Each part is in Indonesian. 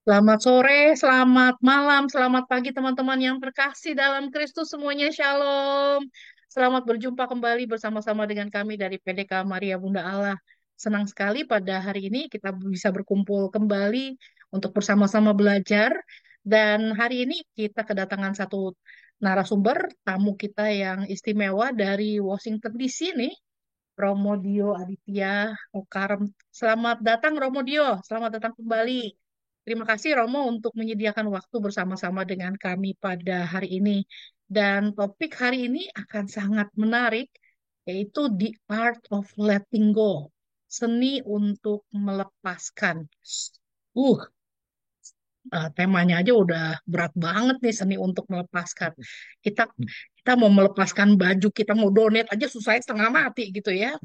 Selamat sore, selamat malam, selamat pagi teman-teman yang terkasih dalam Kristus semuanya. Shalom. Selamat berjumpa kembali bersama-sama dengan kami dari PDK Maria Bunda Allah. Senang sekali pada hari ini kita bisa berkumpul kembali untuk bersama-sama belajar. Dan hari ini kita kedatangan satu narasumber, tamu kita yang istimewa dari Washington DC nih, Romodio Aditya Okarem. Selamat datang Romodio, selamat datang kembali. Terima kasih Romo untuk menyediakan waktu bersama-sama dengan kami pada hari ini. Dan topik hari ini akan sangat menarik, yaitu The Art of Letting Go. Seni untuk melepaskan. Uh, temanya aja udah berat banget nih, seni untuk melepaskan. Kita kita mau melepaskan baju, kita mau donate aja susahnya setengah mati gitu ya.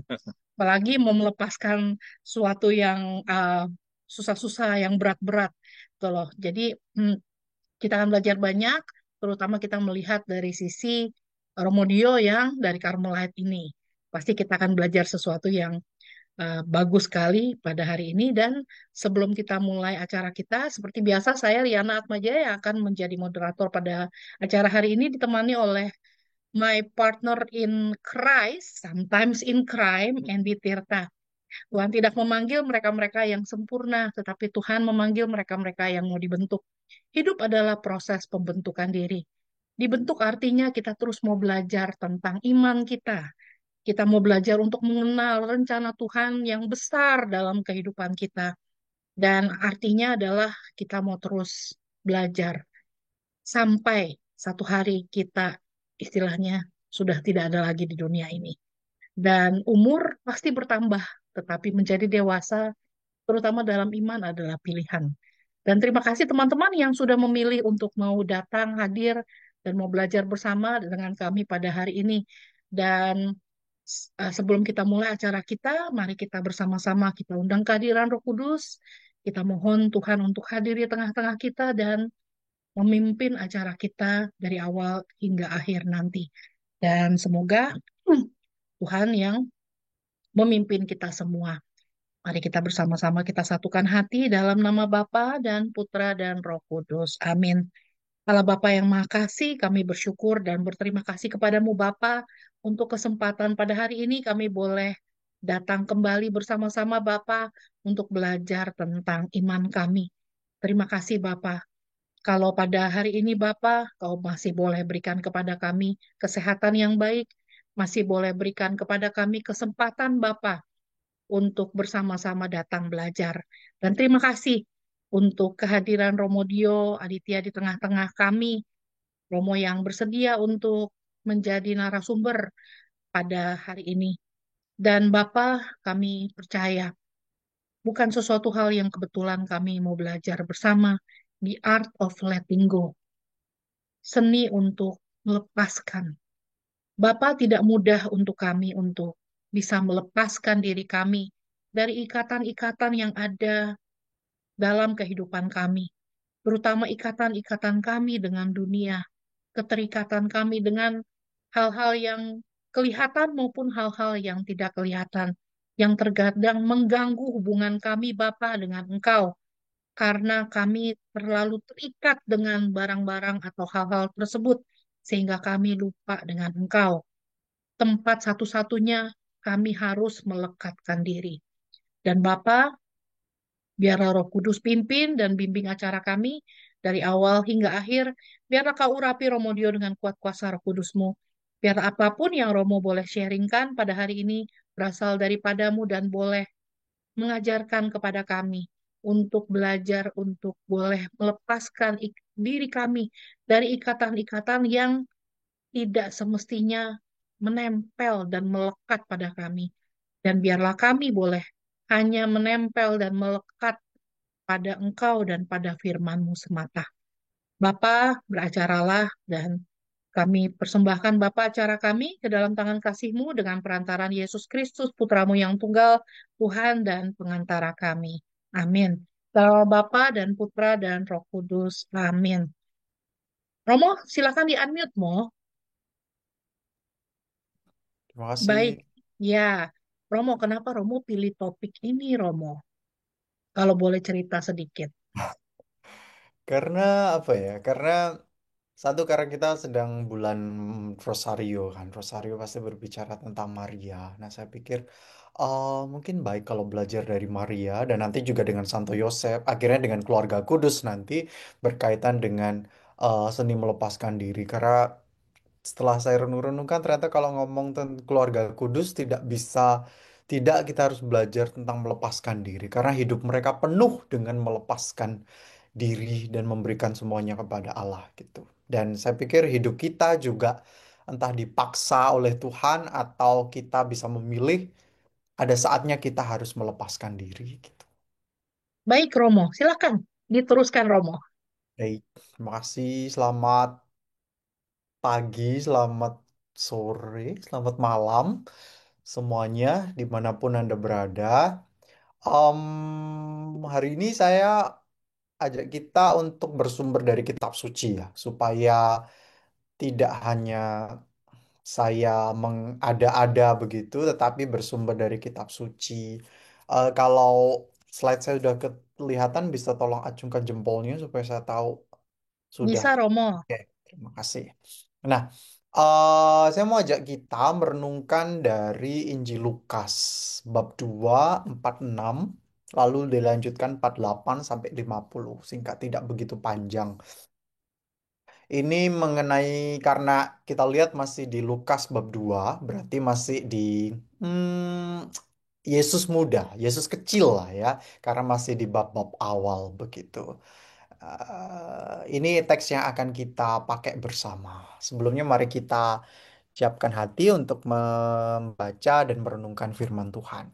Apalagi mau melepaskan suatu yang susah-susah, yang berat-berat gitu loh. Jadi hmm, kita akan belajar banyak, terutama kita melihat dari sisi Romodio yang dari Carmelite ini. Pasti kita akan belajar sesuatu yang bagus sekali pada hari ini. Dan sebelum kita mulai acara kita, seperti biasa saya Liana Atmajaya akan menjadi moderator pada acara hari ini ditemani oleh my partner in Christ, sometimes in crime, Andy Tirta. Tuhan tidak memanggil mereka-mereka yang sempurna, tetapi Tuhan memanggil mereka-mereka yang mau dibentuk. Hidup adalah proses pembentukan diri. Dibentuk artinya kita terus mau belajar tentang iman kita. Kita mau belajar untuk mengenal rencana Tuhan yang besar dalam kehidupan kita. Dan artinya adalah kita mau terus belajar sampai satu hari kita istilahnya sudah tidak ada lagi di dunia ini. Dan umur pasti bertambah, tetapi menjadi dewasa, terutama dalam iman, adalah pilihan. Dan terima kasih teman-teman yang sudah memilih untuk mau datang, hadir, dan mau belajar bersama dengan kami pada hari ini. Dan sebelum kita mulai acara kita, mari kita bersama-sama kita undang kehadiran Roh Kudus. Kita mohon Tuhan untuk hadir di tengah-tengah kita dan memimpin acara kita dari awal hingga akhir nanti. Dan semoga Tuhan yang memimpin kita semua. Mari kita bersama-sama kita satukan hati dalam nama Bapa dan Putra dan Roh Kudus. Amin. Allah Bapa yang Maha Kasih, kami bersyukur dan berterima kasih kepadamu Bapa untuk kesempatan pada hari ini kami boleh datang kembali bersama-sama Bapa untuk belajar tentang iman kami. Terima kasih Bapa. Kalau pada hari ini Bapa, Kau masih boleh berikan kepada kami kesehatan yang baik, masih boleh berikan kepada kami kesempatan Bapa untuk bersama-sama datang belajar. Dan terima kasih untuk kehadiran Romodio Aditya di tengah-tengah kami. Romo yang bersedia untuk menjadi narasumber pada hari ini. Dan Bapak, kami percaya bukan sesuatu hal yang kebetulan kami mau belajar bersama the art of letting go, seni untuk melepaskan. Bapak tidak mudah untuk kami untuk bisa melepaskan diri kami dari ikatan-ikatan yang ada dalam kehidupan kami, terutama ikatan-ikatan kami dengan dunia, keterikatan kami dengan hal-hal yang kelihatan maupun hal-hal yang tidak kelihatan, yang terkadang mengganggu hubungan kami Bapa dengan Engkau, karena kami terlalu terikat dengan barang-barang atau hal-hal tersebut, sehingga kami lupa dengan Engkau. Tempat satu-satunya kami harus melekatkan diri. Dan Bapa, biarlah Roh Kudus pimpin dan bimbing acara kami dari awal hingga akhir. Biarlah Kau urapi Romodio dengan kuat kuasa Roh Kudus-Mu. Biarlah apapun yang Romo boleh sharingkan pada hari ini berasal daripadamu dan boleh mengajarkan kepada kami untuk belajar, untuk boleh melepaskan diri kami dari ikatan-ikatan yang tidak semestinya menempel dan melekat pada kami. Dan biarlah kami boleh hanya menempel dan melekat pada Engkau dan pada firman-Mu semata. Bapa, beracaralah dan kami persembahkan Bapa acara kami ke dalam tangan kasih-Mu dengan perantaran Yesus Kristus, Putramu yang tunggal, Tuhan dan pengantara kami. Amin. Dalam Bapa dan Putra dan Roh Kudus. Amin. Romo, silakan di-unmute, Mo. Terima kasih. Baik. Ya. Romo, kenapa Romo pilih topik ini, Romo? Kalau boleh cerita sedikit. Karena apa ya? Karena kita sedang bulan Rosario kan. Rosario pasti berbicara tentang Maria. Nah, saya pikir mungkin baik kalau belajar dari Maria dan nanti juga dengan Santo Yosef. Akhirnya dengan keluarga kudus nanti berkaitan dengan seni melepaskan diri. Karena setelah saya renung-renungkan ternyata kalau ngomong tentang keluarga kudus tidak kita harus belajar tentang melepaskan diri. Karena hidup mereka penuh dengan melepaskan diri dan memberikan semuanya kepada Allah gitu. Dan saya pikir hidup kita juga entah dipaksa oleh Tuhan atau kita bisa memilih, ada saatnya kita harus melepaskan diri gitu. Baik, Romo. Silakan diteruskan, Romo. Baik, terima kasih. Selamat pagi, selamat sore, selamat malam semuanya dimanapun Anda berada. Hari ini saya ajak kita untuk bersumber dari kitab suci ya, supaya tidak hanya saya mengada-ada begitu, tetapi bersumber dari kitab suci. Kalau slide saya sudah kelihatan, bisa tolong acungkan jempolnya supaya saya tahu sudah. Bisa, Romo. Oke, terima kasih. Nah, saya mau ajak kita merenungkan dari Injil Lukas bab 2, 46, lalu dilanjutkan 48 sampai 50. Singkat tidak begitu panjang. Ini mengenai karena kita lihat masih di Lukas bab 2, berarti masih di Yesus muda, Yesus kecil lah ya, karena masih di bab-bab awal begitu. Ini teks yang akan kita pakai bersama. Sebelumnya mari kita siapkan hati untuk membaca dan merenungkan firman Tuhan.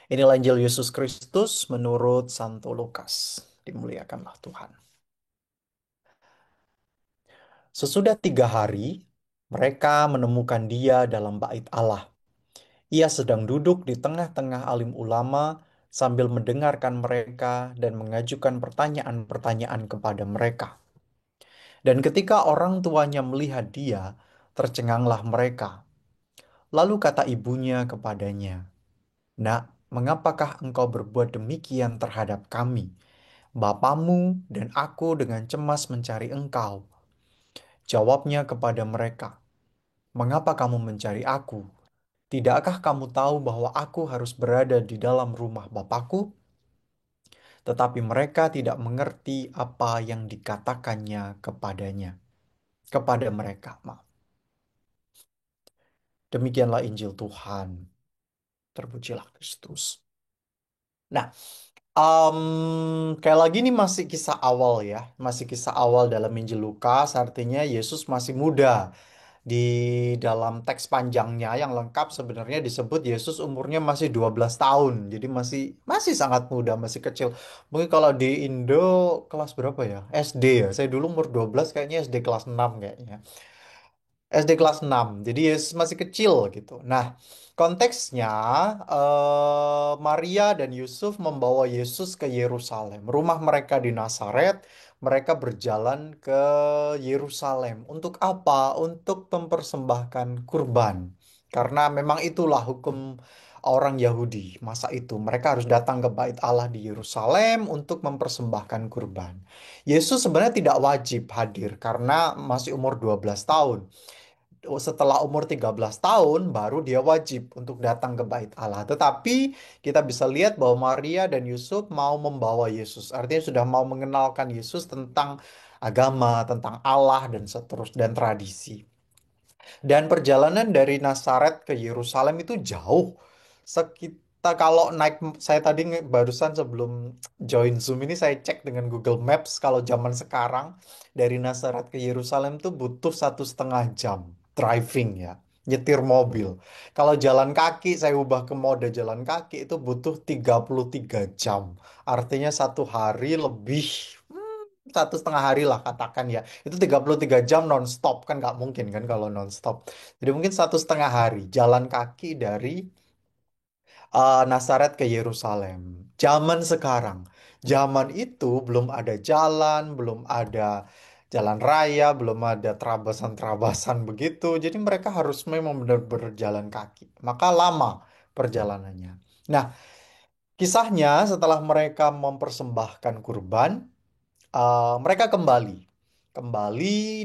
Inilah Injil Yesus Kristus menurut Santo Lukas. Dimuliakanlah Tuhan. Sesudah 3 hari, mereka menemukan dia dalam bait Allah. Ia sedang duduk di tengah-tengah alim ulama sambil mendengarkan mereka dan mengajukan pertanyaan-pertanyaan kepada mereka. Dan ketika orang tuanya melihat dia, tercenganglah mereka. Lalu kata ibunya kepadanya, "Nak, mengapakah engkau berbuat demikian terhadap kami? Bapamu dan aku dengan cemas mencari engkau." Jawabnya kepada mereka, "Mengapa kamu mencari aku? Tidakkah kamu tahu bahwa aku harus berada di dalam rumah Bapakku?" Tetapi mereka tidak mengerti apa yang dikatakannya kepada mereka. Maaf. Demikianlah Injil Tuhan. Terpujilah Kristus. Nah, kayak lagi ini masih kisah awal ya, masih kisah awal dalam Injil Lukas, artinya Yesus masih muda. Di dalam teks panjangnya yang lengkap sebenarnya disebut Yesus umurnya masih 12 tahun. Jadi masih masih sangat muda, masih kecil. Mungkin kalau di Indo kelas berapa ya? SD ya. Saya dulu umur 12 kayaknya SD kelas 6 kayaknya. SD kelas 6. Jadi Yesus masih kecil gitu. Nah, konteksnya Maria dan Yusuf membawa Yesus ke Yerusalem. Rumah mereka di Nazaret, mereka berjalan ke Yerusalem. Untuk apa? Untuk mempersembahkan kurban. Karena memang itulah hukum orang Yahudi masa itu. Mereka harus datang ke Bait Allah di Yerusalem untuk mempersembahkan kurban. Yesus sebenarnya tidak wajib hadir karena masih umur 12 tahun. Setelah umur 13 tahun baru dia wajib untuk datang ke Bait Allah. Tetapi kita bisa lihat bahwa Maria dan Yusuf mau membawa Yesus. Artinya sudah mau mengenalkan Yesus tentang agama, tentang Allah dan seterusnya dan tradisi. Dan perjalanan dari Nazaret ke Yerusalem itu jauh. Sekitar kalau naik, saya tadi barusan sebelum join Zoom ini saya cek dengan Google Maps. Kalau zaman sekarang dari Nazaret ke Yerusalem tuh butuh 1,5 jam driving ya, nyetir mobil. Kalau jalan kaki, saya ubah ke mode jalan kaki itu butuh 33 jam. Artinya 1 hari lebih, 1,5 hari lah katakan ya. Itu 33 jam non-stop kan nggak mungkin kan kalau non-stop. Jadi mungkin 1,5 hari jalan kaki dari Nazaret ke Yerusalem. Zaman sekarang, zaman itu belum ada jalan, belum ada jalan raya, belum ada terabasan-terabasan begitu. Jadi mereka harus memang benar-benar jalan kaki. Maka lama perjalanannya. Nah, Kisahnya setelah mereka mempersembahkan kurban, mereka kembali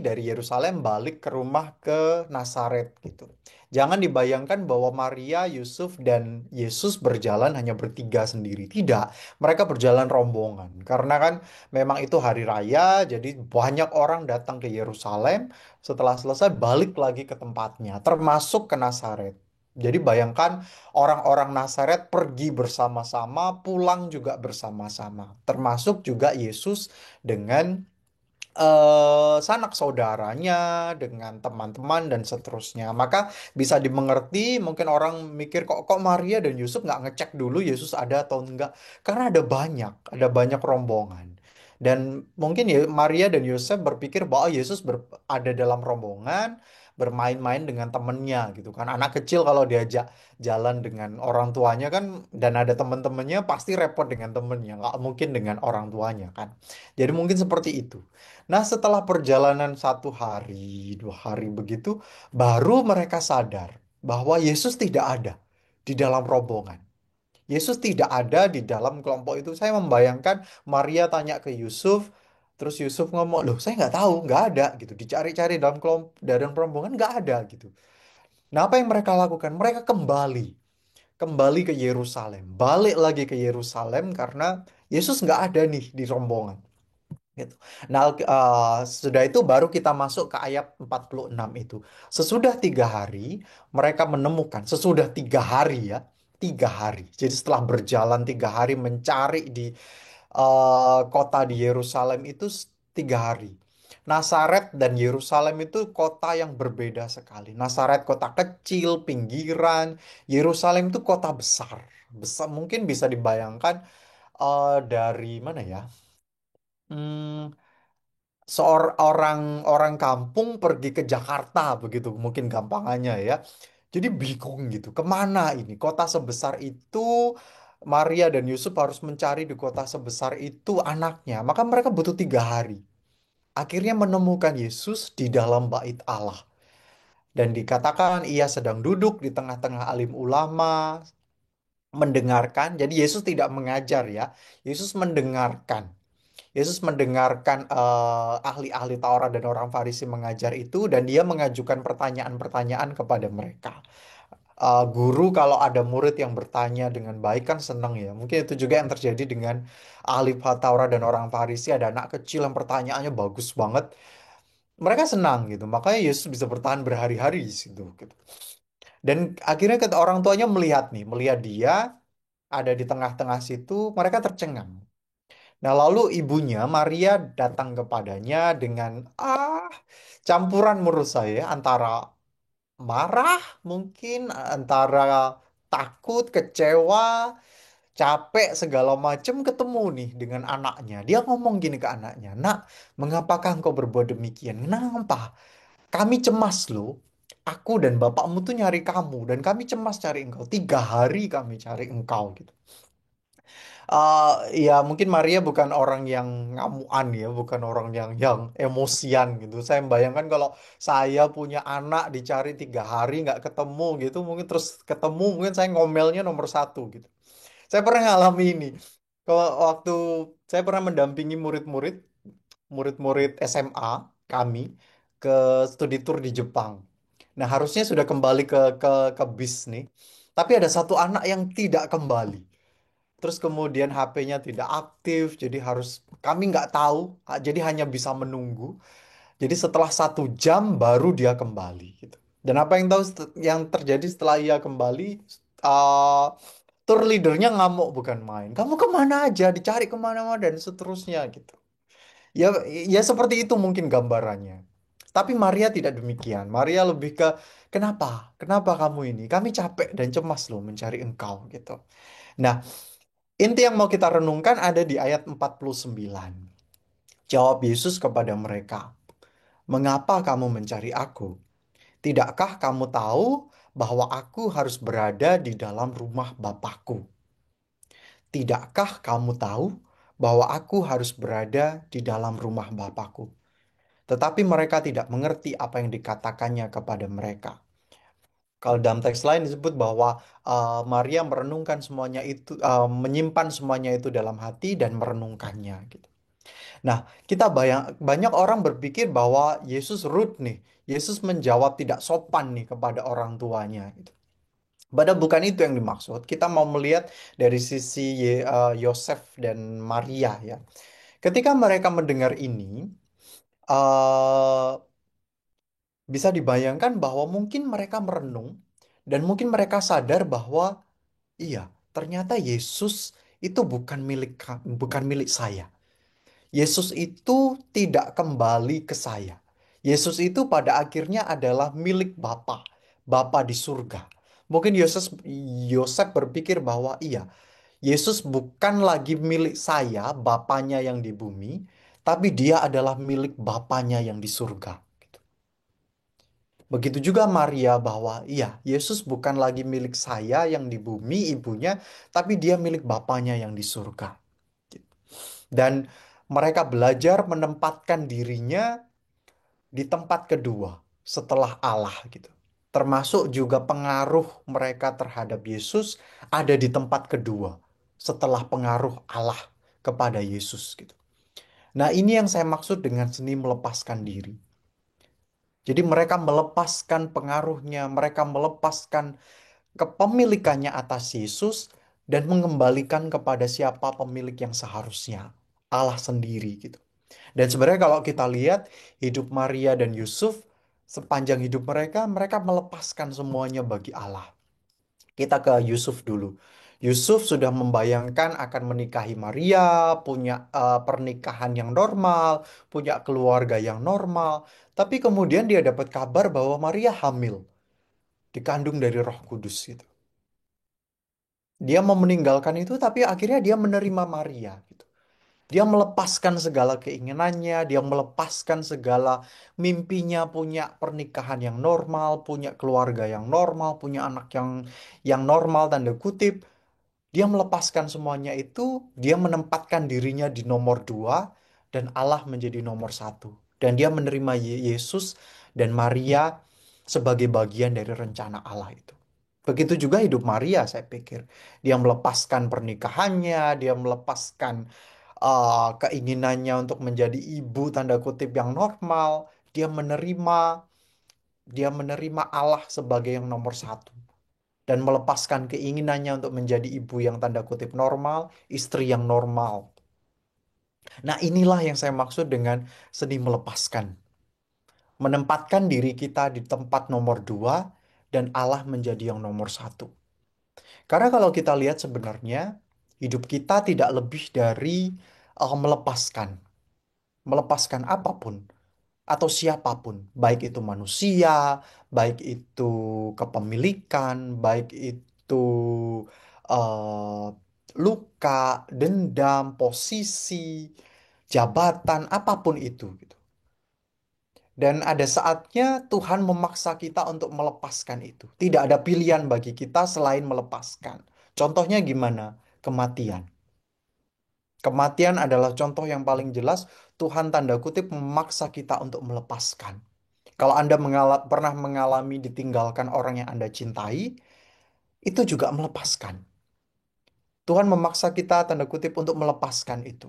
dari Yerusalem balik ke rumah ke Nazaret gitu. Jangan dibayangkan bahwa Maria, Yusuf dan Yesus berjalan hanya bertiga sendiri. Tidak, mereka berjalan rombongan. Karena kan memang itu hari raya, jadi banyak orang datang ke Yerusalem. Setelah selesai balik lagi ke tempatnya, termasuk ke Nazaret. Jadi bayangkan orang-orang Nazaret pergi bersama-sama, pulang juga bersama-sama. Termasuk juga Yesus dengan sanak saudaranya, dengan teman-teman dan seterusnya. Maka bisa dimengerti, mungkin orang mikir kok Maria dan Yusuf nggak ngecek dulu Yesus ada atau enggak. Karena ada banyak rombongan. Dan mungkin ya Maria dan Yusuf berpikir bahwa Yesus ada dalam rombongan, bermain-main dengan temennya gitu kan. Anak kecil kalau diajak jalan dengan orang tuanya kan, dan ada teman-temannya pasti repot dengan temennya, nggak mungkin dengan orang tuanya kan. Jadi mungkin seperti itu. Nah, setelah perjalanan 1 hari, 2 hari begitu, baru mereka sadar bahwa Yesus tidak ada di dalam rombongan. Yesus tidak ada di dalam kelompok itu. Saya membayangkan Maria tanya ke Yusuf, terus Yusuf ngomong, loh saya nggak tahu, nggak ada gitu. Dicari-cari dalam kelompok, dalam rombongan nggak ada gitu. Nah, apa yang mereka lakukan? Mereka kembali ke Yerusalem, balik lagi ke Yerusalem karena Yesus nggak ada nih di rombongan gitu. Nah, sudah itu baru kita masuk ke ayat 46 itu. Sesudah 3 hari ya, 3 hari. Jadi setelah berjalan 3 hari mencari di kota di Yerusalem itu 3 hari. Nazaret dan Yerusalem itu kota yang berbeda sekali. Nazaret kota kecil, pinggiran. Yerusalem itu kota besar. Besar mungkin bisa dibayangkan dari mana ya? Hmm, seorang orang kampung pergi ke Jakarta begitu mungkin gampangannya ya. Jadi bingung gitu, kemana ini? Kota sebesar itu, Maria dan Yusuf harus mencari di kota sebesar itu anaknya. Maka mereka butuh 3 hari. Akhirnya menemukan Yesus di dalam bait Allah. Dan dikatakan ia sedang duduk di tengah-tengah alim ulama, mendengarkan. Jadi Yesus tidak mengajar ya. Yesus mendengarkan. Yesus mendengarkan ahli-ahli Taurat dan orang Farisi mengajar itu, dan dia mengajukan pertanyaan-pertanyaan kepada mereka. Guru kalau ada murid yang bertanya dengan baik kan senang ya. Mungkin itu juga yang terjadi dengan ahli Taurat dan orang Farisi. Ada anak kecil yang pertanyaannya bagus banget. Mereka senang gitu. Makanya Yesus bisa bertahan berhari-hari di situ, gitu. Dan akhirnya orang tuanya melihat dia ada di tengah-tengah situ, mereka tercengang. Nah, lalu ibunya Maria datang kepadanya dengan campuran menurut saya antara marah mungkin, antara takut, kecewa, capek segala macam, ketemu nih dengan anaknya. Dia ngomong gini ke anaknya, "Nak, mengapakah engkau berbuat demikian? Kenapa? Kami cemas loh. Aku dan bapakmu tuh nyari kamu dan kami cemas cari engkau. 3 hari kami cari engkau gitu." Ya mungkin Maria bukan orang yang ngamuan ya, bukan orang yang emosian gitu. Saya membayangkan kalau saya punya anak dicari 3 hari nggak ketemu gitu, mungkin terus ketemu mungkin saya ngomelnya nomor satu gitu. Saya pernah ngalami ini. Kalau waktu saya pernah mendampingi murid-murid SMA kami ke studi tour di Jepang. Nah, harusnya sudah kembali ke bis nih. Tapi ada satu anak yang tidak kembali. Terus kemudian HP-nya tidak aktif, jadi kami nggak tahu, jadi hanya bisa menunggu. Jadi setelah 1 jam baru dia kembali gitu. Dan apa yang terjadi setelah ia kembali, uh, tour leadernya ngamuk bukan main. Kamu kemana aja, dicari kemana-mana dan seterusnya gitu. Ya, ya seperti itu mungkin gambarannya. Tapi Maria tidak demikian. Maria lebih ke, kenapa? Kenapa kamu ini? Kami capek dan cemas loh mencari engkau gitu. Nah, inti yang mau kita renungkan ada di ayat 49. Jawab Yesus kepada mereka, "Mengapa kamu mencari aku? Tidakkah kamu tahu bahwa aku harus berada di dalam rumah Bapakku? Tidakkah kamu tahu bahwa aku harus berada di dalam rumah Bapakku?" Tetapi mereka tidak mengerti apa yang dikatakannya kepada mereka. Kalau dalam teks lain disebut bahwa Maria merenungkan semuanya itu, menyimpan semuanya itu dalam hati dan merenungkannya gitu. Nah, banyak orang berpikir bahwa Yesus rude nih. Yesus menjawab tidak sopan nih kepada orang tuanya gitu. Padahal bukan itu yang dimaksud. Kita mau melihat dari sisi Yosef dan Maria ya. Ketika mereka mendengar ini, eh, bisa dibayangkan bahwa mungkin mereka merenung dan mungkin mereka sadar bahwa iya, ternyata Yesus itu bukan milik saya. Yesus itu tidak kembali ke saya. Yesus itu pada akhirnya adalah milik Bapa, Bapa di surga. Mungkin Yosef berpikir bahwa iya, Yesus bukan lagi milik saya, Bapanya yang di bumi, tapi dia adalah milik Bapanya yang di surga. Gitu. Begitu juga Maria bahwa iya, Yesus bukan lagi milik saya yang di bumi, ibunya, tapi dia milik Bapanya yang di surga. Gitu. Dan mereka belajar menempatkan dirinya di tempat kedua setelah Allah gitu. Termasuk juga pengaruh mereka terhadap Yesus ada di tempat kedua setelah pengaruh Allah kepada Yesus gitu. Nah, ini yang saya maksud dengan seni melepaskan diri. Jadi mereka melepaskan pengaruhnya, mereka melepaskan kepemilikannya atas Yesus dan mengembalikan kepada siapa pemilik yang seharusnya, Allah sendiri gitu. Dan sebenarnya kalau kita lihat hidup Maria dan Yusuf, sepanjang hidup mereka, mereka melepaskan semuanya bagi Allah. Kita ke Yusuf dulu. Yusuf sudah membayangkan akan menikahi Maria, punya pernikahan yang normal, punya keluarga yang normal. Tapi kemudian dia dapat kabar bahwa Maria hamil, dikandung dari Roh Kudus gitu. Dia mau meninggalkan itu, tapi akhirnya dia menerima Maria gitu. Dia melepaskan segala keinginannya, dia melepaskan segala mimpinya, punya pernikahan yang normal, punya keluarga yang normal, punya anak yang normal tanda kutip. Dia melepaskan semuanya itu, dia menempatkan dirinya di nomor dua, dan Allah menjadi nomor satu. Dan dia menerima Yesus dan Maria sebagai bagian dari rencana Allah itu. Begitu juga hidup Maria, saya pikir. Dia melepaskan pernikahannya, dia melepaskan keinginannya untuk menjadi ibu tanda kutip yang normal. Dia menerima, dia menerima Allah sebagai yang nomor satu dan melepaskan keinginannya untuk menjadi ibu yang tanda kutip normal, istri yang normal. Nah, inilah yang saya maksud dengan seni melepaskan. Menempatkan diri kita di tempat nomor dua dan Allah menjadi yang nomor satu. Karena kalau kita lihat sebenarnya, hidup kita tidak lebih dari melepaskan. Melepaskan apapun atau siapapun, baik itu manusia, baik itu kepemilikan, baik itu eh, luka, dendam, posisi, jabatan, apapun itu gitu. Dan ada saatnya Tuhan memaksa kita untuk melepaskan itu. Tidak ada pilihan bagi kita selain melepaskan. Contohnya gimana? Kematian. Kematian adalah contoh yang paling jelas Tuhan tanda kutip memaksa kita untuk melepaskan. Kalau Anda pernah mengalami ditinggalkan orang yang Anda cintai, itu juga melepaskan. Tuhan memaksa kita, tanda kutip, untuk melepaskan itu.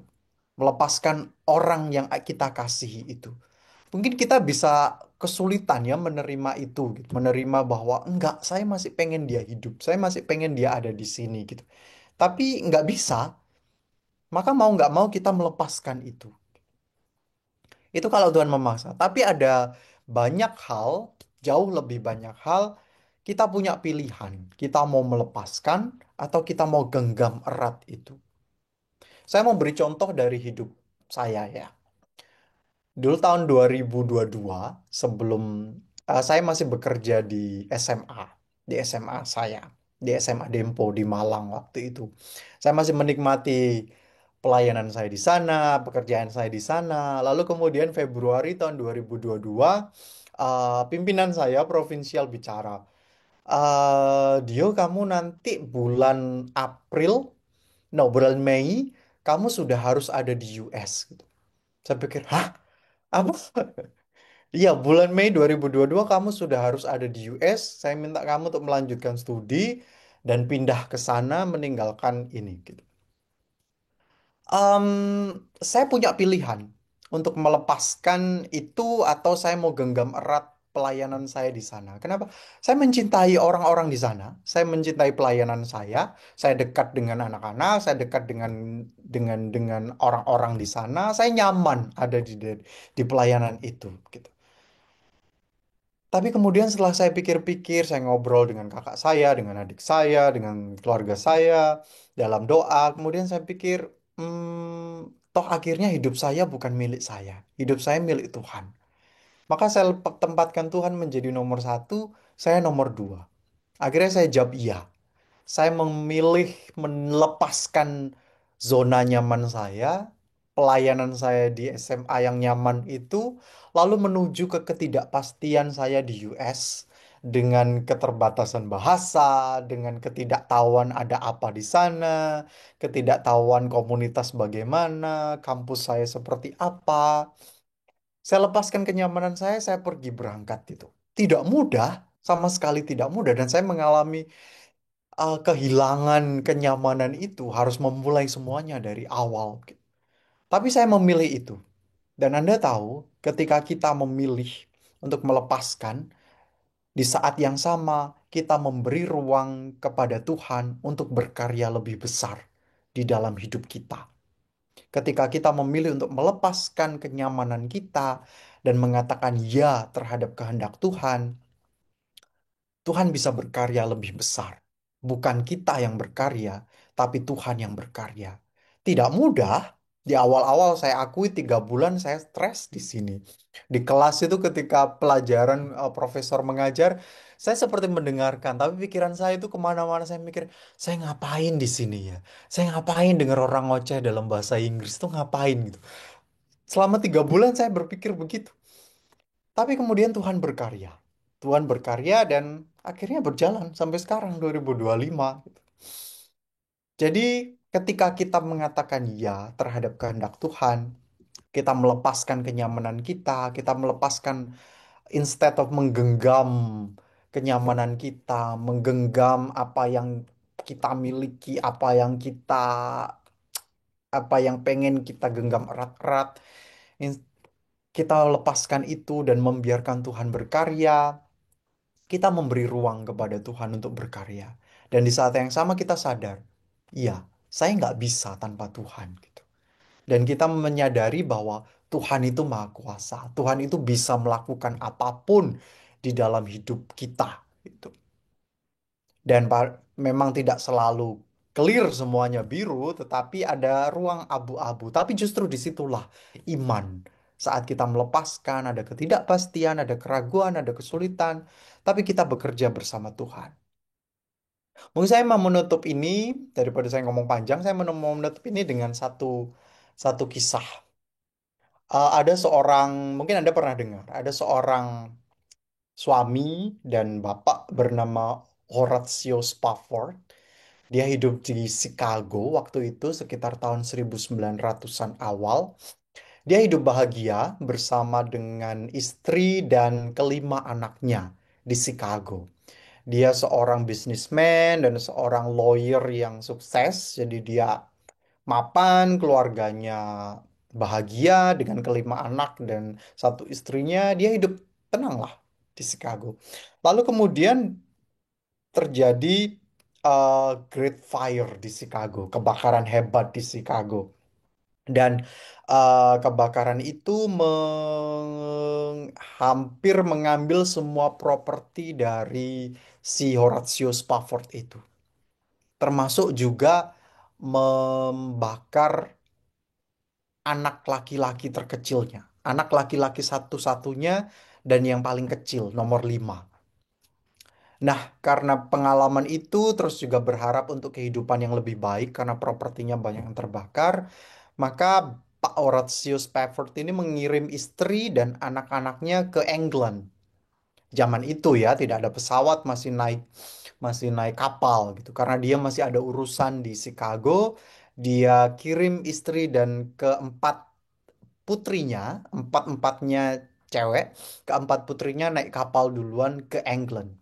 Melepaskan orang yang kita kasihi itu. Mungkin kita bisa kesulitan ya menerima itu, gitu. Menerima bahwa enggak, saya masih pengen dia hidup, saya masih pengen dia ada di sini gitu. Tapi enggak bisa, maka mau nggak mau kita melepaskan itu. Itu kalau Tuhan memaksa. Tapi ada banyak hal, jauh lebih banyak hal, kita punya pilihan. Kita mau melepaskan atau kita mau genggam erat itu. Saya mau beri contoh dari hidup saya ya. Dulu tahun 2022, sebelum saya masih bekerja di SMA, di SMA saya, di SMA Dempo di Malang waktu itu. Saya masih menikmati pelayanan saya di sana, pekerjaan saya di sana. Lalu kemudian Februari tahun 2022, pimpinan saya provinsial bicara, Dio, kamu nanti bulan April, no, bulan Mei, kamu sudah harus ada di US gitu. Saya pikir, hah? Apa? Iya, bulan Mei 2022 kamu sudah harus ada di US. Saya minta kamu untuk melanjutkan studi dan pindah ke sana meninggalkan ini gitu. Em, saya punya pilihan untuk melepaskan itu atau saya mau genggam erat pelayanan saya di sana. Kenapa? Saya mencintai orang-orang di sana. Saya mencintai pelayanan saya. Saya dekat dengan anak-anak. Saya dekat dengan orang-orang di sana. Saya nyaman ada di pelayanan itu. Gitu. Tapi kemudian setelah saya pikir-pikir, saya ngobrol dengan kakak saya, dengan adik saya, dengan keluarga saya, dalam doa, kemudian saya pikir, toh akhirnya hidup saya bukan milik saya, hidup saya milik Tuhan. Maka saya tempatkan Tuhan menjadi nomor satu, saya nomor dua. Akhirnya saya jawab iya. Saya memilih melepaskan zona nyaman saya, pelayanan saya di SMA yang nyaman itu, lalu menuju ke ketidakpastian saya di US dengan keterbatasan bahasa, dengan ketidaktahuan ada apa di sana, ketidaktahuan komunitas bagaimana, kampus saya seperti apa. Saya lepaskan kenyamanan saya pergi berangkat itu. Tidak mudah, sama sekali tidak mudah, dan saya mengalami kehilangan kenyamanan itu harus memulai semuanya dari awal. Tapi saya memilih itu. Dan Anda tahu, ketika kita memilih untuk melepaskan, di saat yang sama kita memberi ruang kepada Tuhan untuk berkarya lebih besar di dalam hidup kita. Ketika kita memilih untuk melepaskan kenyamanan kita dan mengatakan ya terhadap kehendak Tuhan, Tuhan bisa berkarya lebih besar. Bukan kita yang berkarya, tapi Tuhan yang berkarya. Tidak mudah. Di awal-awal saya akui 3 bulan saya stres di sini. Di kelas itu ketika pelajaran profesor mengajar, saya seperti mendengarkan. Tapi pikiran saya itu kemana-mana. Saya mikir, saya ngapain di sini ya? Saya ngapain dengar orang ngoceh dalam bahasa Inggris itu ngapain gitu. Selama 3 bulan saya berpikir begitu. Tapi kemudian Tuhan berkarya. Tuhan berkarya dan akhirnya berjalan sampai sekarang 2025. Jadi ketika kita mengatakan ya terhadap kehendak Tuhan, kita melepaskan kenyamanan kita melepaskan instead of menggenggam kenyamanan kita, menggenggam apa yang kita miliki, apa yang pengen kita genggam erat-erat, kita lepaskan itu dan membiarkan Tuhan berkarya. Kita memberi ruang kepada Tuhan untuk berkarya. Dan di saat yang sama kita sadar, iya, saya nggak bisa tanpa Tuhan. Gitu. Dan kita menyadari bahwa Tuhan itu maha kuasa. Tuhan itu bisa melakukan apapun di dalam hidup kita. Gitu. Dan memang tidak selalu clear semuanya biru, tetapi ada ruang abu-abu. Tapi justru disitulah iman. Saat kita melepaskan, ada ketidakpastian, ada keraguan, ada kesulitan, tapi kita bekerja bersama Tuhan. Mungkin saya mau menutup ini, daripada saya ngomong panjang, saya mau menutup ini dengan satu satu kisah. Ada seorang, mungkin Anda pernah dengar, ada seorang suami dan bapak bernama Horatio Spafford. Dia hidup di Chicago waktu itu sekitar tahun 1900-an awal. Dia hidup bahagia bersama dengan istri dan kelima anaknya di Chicago. Dia seorang businessman dan seorang lawyer yang sukses. Jadi dia mapan, keluarganya bahagia dengan kelima anak dan satu istrinya. Dia hidup tenang lah di Chicago. Lalu kemudian terjadi Great Fire di Chicago, kebakaran hebat di Chicago. Dan kebakaran itu hampir mengambil semua properti dari si Horatio Spafford itu. Termasuk juga membakar anak laki-laki terkecilnya. Anak laki-laki satu-satunya dan yang paling kecil, nomor 5. Nah, karena pengalaman itu terus juga berharap untuk kehidupan yang lebih baik karena propertinya banyak yang terbakar, maka Pak Horatio Spafford ini mengirim istri dan anak-anaknya ke England. Zaman itu ya, tidak ada pesawat, masih naik kapal gitu. Karena dia masih ada urusan di Chicago, dia kirim istri dan keempat putrinya, empat-empatnya cewek, keempat putrinya naik kapal duluan ke England.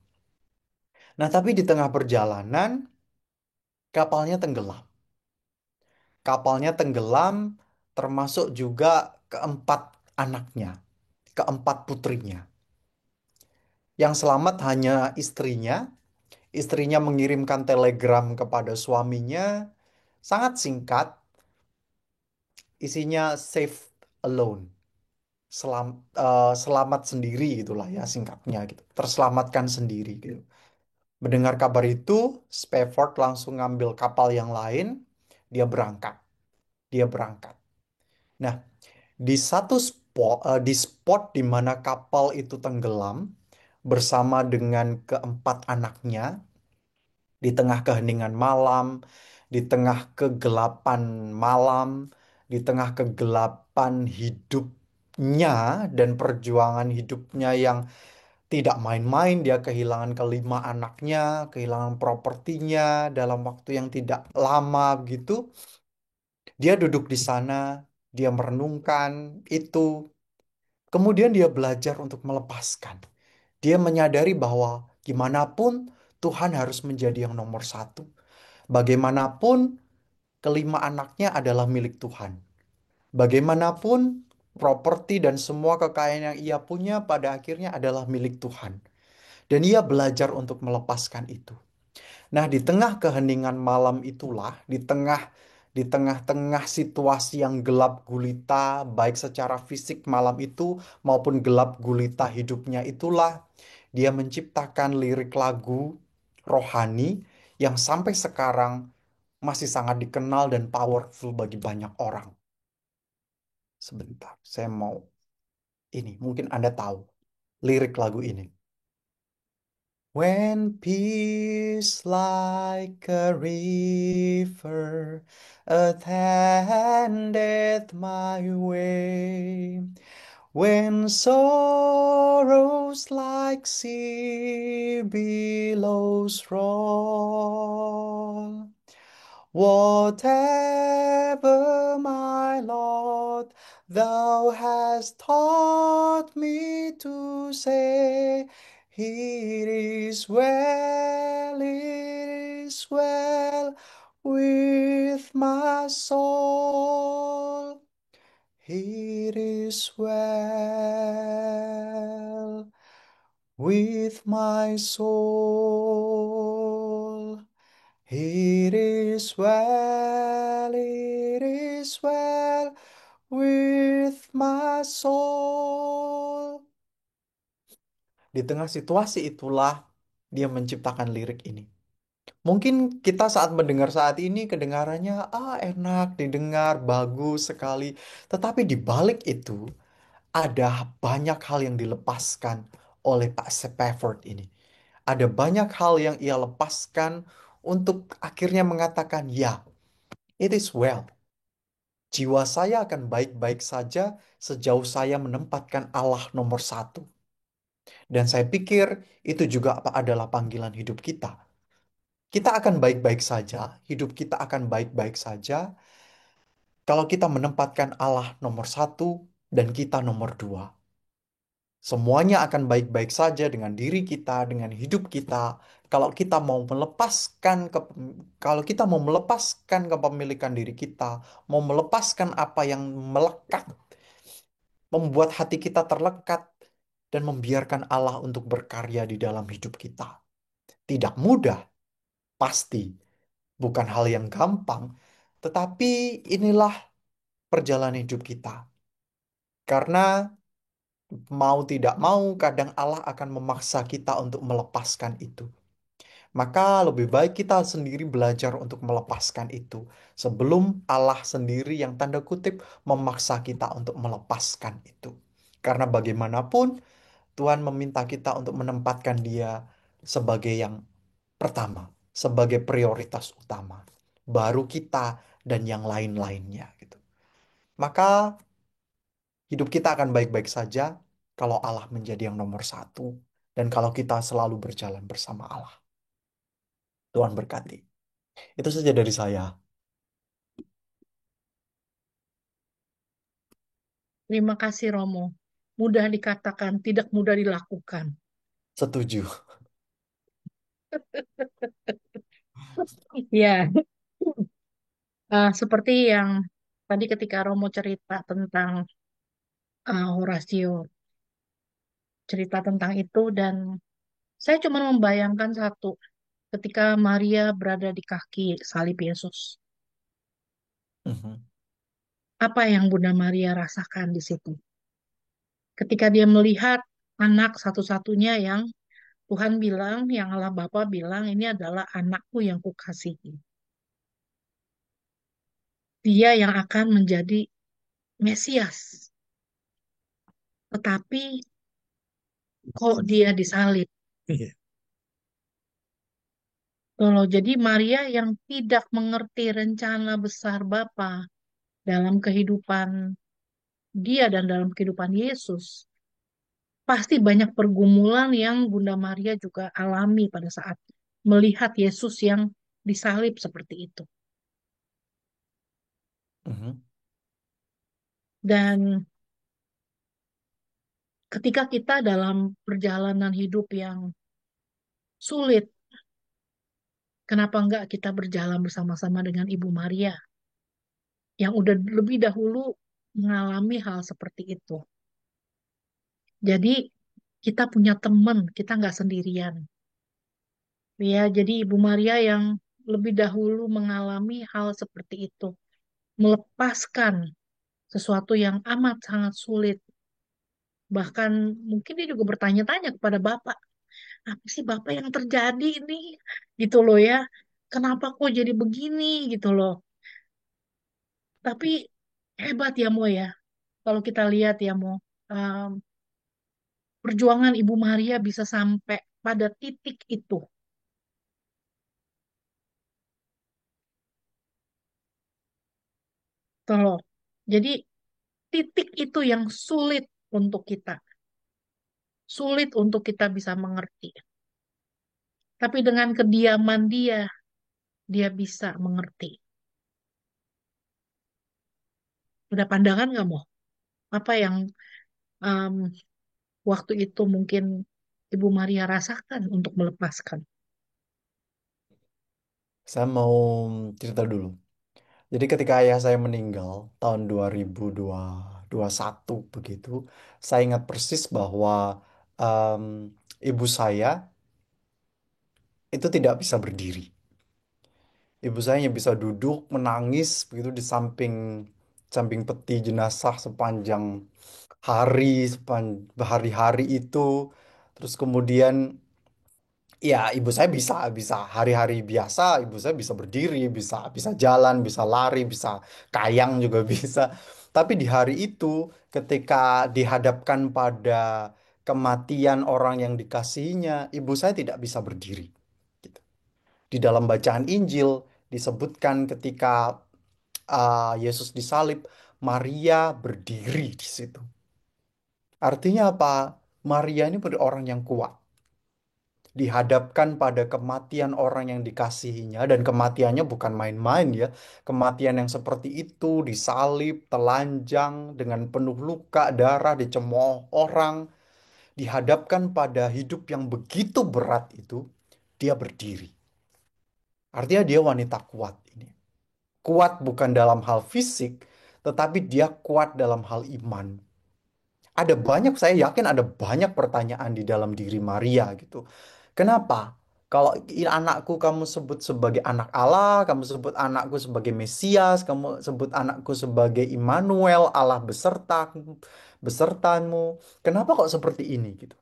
Nah, tapi di tengah perjalanan, kapalnya tenggelam. Kapalnya tenggelam, termasuk juga keempat anaknya, keempat putrinya. Yang selamat hanya istrinya. Istrinya mengirimkan telegram kepada suaminya, sangat singkat, isinya "safe alone", selamat sendiri gitulah ya singkatnya gitu, terselamatkan sendiri gitu. Mendengar kabar itu, Spafford langsung ngambil kapal yang lain, dia berangkat, dia berangkat. Nah, di spot di mana kapal itu tenggelam bersama dengan keempat anaknya, di tengah keheningan malam, di tengah kegelapan malam, di tengah kegelapan hidupnya dan perjuangan hidupnya yang tidak main-main. Dia kehilangan kelima anaknya, kehilangan propertinya dalam waktu yang tidak lama gitu. Dia duduk di sana, dia merenungkan itu. Kemudian dia belajar untuk melepaskan. Dia menyadari bahwa gimana pun Tuhan harus menjadi yang nomor satu. Bagaimanapun, kelima anaknya adalah milik Tuhan. Bagaimanapun, properti dan semua kekayaan yang ia punya pada akhirnya adalah milik Tuhan. Dan ia belajar untuk melepaskan itu. Nah, di tengah keheningan malam itulah, di tengah-tengah situasi yang gelap gulita, baik secara fisik malam itu maupun gelap gulita hidupnya itulah, dia menciptakan lirik lagu rohani yang sampai sekarang masih sangat dikenal dan powerful bagi banyak orang. Sebentar, saya mau ini, mungkin Anda tahu lirik lagu ini. When peace like a river attendeth my way, when sorrows like sea billows roll, whatever my Lord, thou hast taught me to say, it is well, it is well with my soul. It is well with my soul. It is well, it is well with my soul. Di tengah situasi itulah dia menciptakan lirik ini. Mungkin kita saat mendengar saat ini kedengarannya enak didengar, bagus sekali. Tetapi di balik itu ada banyak hal yang dilepaskan oleh Pak Spafford ini. Ada banyak hal yang ia lepaskan untuk akhirnya mengatakan, ya, it is well. Jiwa saya akan baik-baik saja sejauh saya menempatkan Allah nomor satu. Dan saya pikir itu juga adalah panggilan hidup kita. Kita akan baik-baik saja, hidup kita akan baik-baik saja kalau kita menempatkan Allah nomor satu dan kita nomor dua. Semuanya akan baik-baik saja dengan diri kita, dengan hidup kita. Kalau kita mau melepaskan kalau kita mau melepaskan kepemilikan diri kita, mau melepaskan apa yang melekat, membuat hati kita terlekat dan membiarkan Allah untuk berkarya di dalam hidup kita. Tidak mudah, pasti, bukan hal yang gampang, tetapi inilah perjalanan hidup kita. Karena mau tidak mau, kadang Allah akan memaksa kita untuk melepaskan itu. Maka lebih baik kita sendiri belajar untuk melepaskan itu. Sebelum Allah sendiri yang tanda kutip memaksa kita untuk melepaskan itu. Karena bagaimanapun Tuhan meminta kita untuk menempatkan Dia sebagai yang pertama, sebagai prioritas utama. Baru kita dan yang lain-lainnya gitu. Maka hidup kita akan baik-baik saja kalau Allah menjadi yang nomor satu dan kalau kita selalu berjalan bersama Allah. Tuhan berkati. Itu saja dari saya. Terima kasih Romo. mudah dikatakan, tidak mudah dilakukan. Setuju. Ya, seperti yang tadi ketika Romo cerita tentang Horatio, cerita tentang itu dan saya cuma membayangkan satu, ketika Maria berada di kaki salib Yesus, Mhm. apa yang Bunda Maria rasakan di situ? Ketika dia melihat anak satu-satunya yang Tuhan bilang, yang Allah Bapa bilang, ini adalah anakku yang kukasihi. Dia yang akan menjadi Mesias. Tetapi kok dia disalib? Iya. Loh, jadi Maria yang tidak mengerti rencana besar Bapa dalam kehidupan dia dan dalam kehidupan Yesus, pasti banyak pergumulan yang Bunda Maria juga alami pada saat melihat Yesus yang disalib seperti itu. Mhm. Dan ketika kita dalam perjalanan hidup yang sulit, kenapa enggak kita berjalan bersama-sama dengan Ibu Maria yang udah lebih dahulu mengalami hal seperti itu. Jadi kita punya teman, kita nggak sendirian. Ya, jadi Ibu Maria yang lebih dahulu mengalami hal seperti itu, melepaskan sesuatu yang amat sangat sulit. Bahkan mungkin dia juga bertanya-tanya kepada Bapak, apa sih Bapak yang terjadi ini? Gitu loh ya. Kenapa kok jadi begini gitu loh. Tapi hebat ya Mo ya. Kalau kita lihat ya Mo, um, perjuangan Ibu Maria bisa sampai pada titik itu. Gitu loh. Jadi titik itu yang sulit untuk kita. Sulit untuk kita bisa mengerti. Tapi dengan kediaman dia, dia bisa mengerti. Udah pandangan nggak Mo? Apa yang um, waktu itu mungkin Ibu Maria rasakan untuk melepaskan? Saya mau cerita dulu. Jadi ketika ayah saya meninggal tahun 2021 begitu, saya ingat persis bahwa em, ibu saya itu tidak bisa berdiri. Ibu saya hanya bisa duduk menangis begitu di samping samping peti jenazah sepanjang hari-hari itu. Terus kemudian ya, ibu saya bisa hari-hari biasa, ibu saya bisa berdiri, bisa bisa jalan, bisa lari, bisa kayang juga bisa. Tapi di hari itu ketika dihadapkan pada kematian orang yang dikasihinya, ibu saya tidak bisa berdiri. Gitu. Di dalam bacaan Injil disebutkan ketika Yesus disalib, Maria berdiri di situ. Artinya apa? Maria ini orang yang kuat, dihadapkan pada kematian orang yang dikasihinya, dan kematiannya bukan main-main ya. Kematian yang seperti itu, disalib, telanjang dengan penuh luka, darah, dicemooh orang, dihadapkan pada hidup yang begitu berat itu, dia berdiri. Artinya dia wanita kuat ini. Kuat bukan dalam hal fisik, tetapi dia kuat dalam hal iman. Ada banyak, saya yakin ada banyak pertanyaan di dalam diri Maria gitu. Kenapa? Kalau anakku kamu sebut sebagai anak Allah, kamu sebut anakku sebagai Mesias, kamu sebut anakku sebagai Immanuel, Allah besertamu. Kenapa kok seperti ini gitu?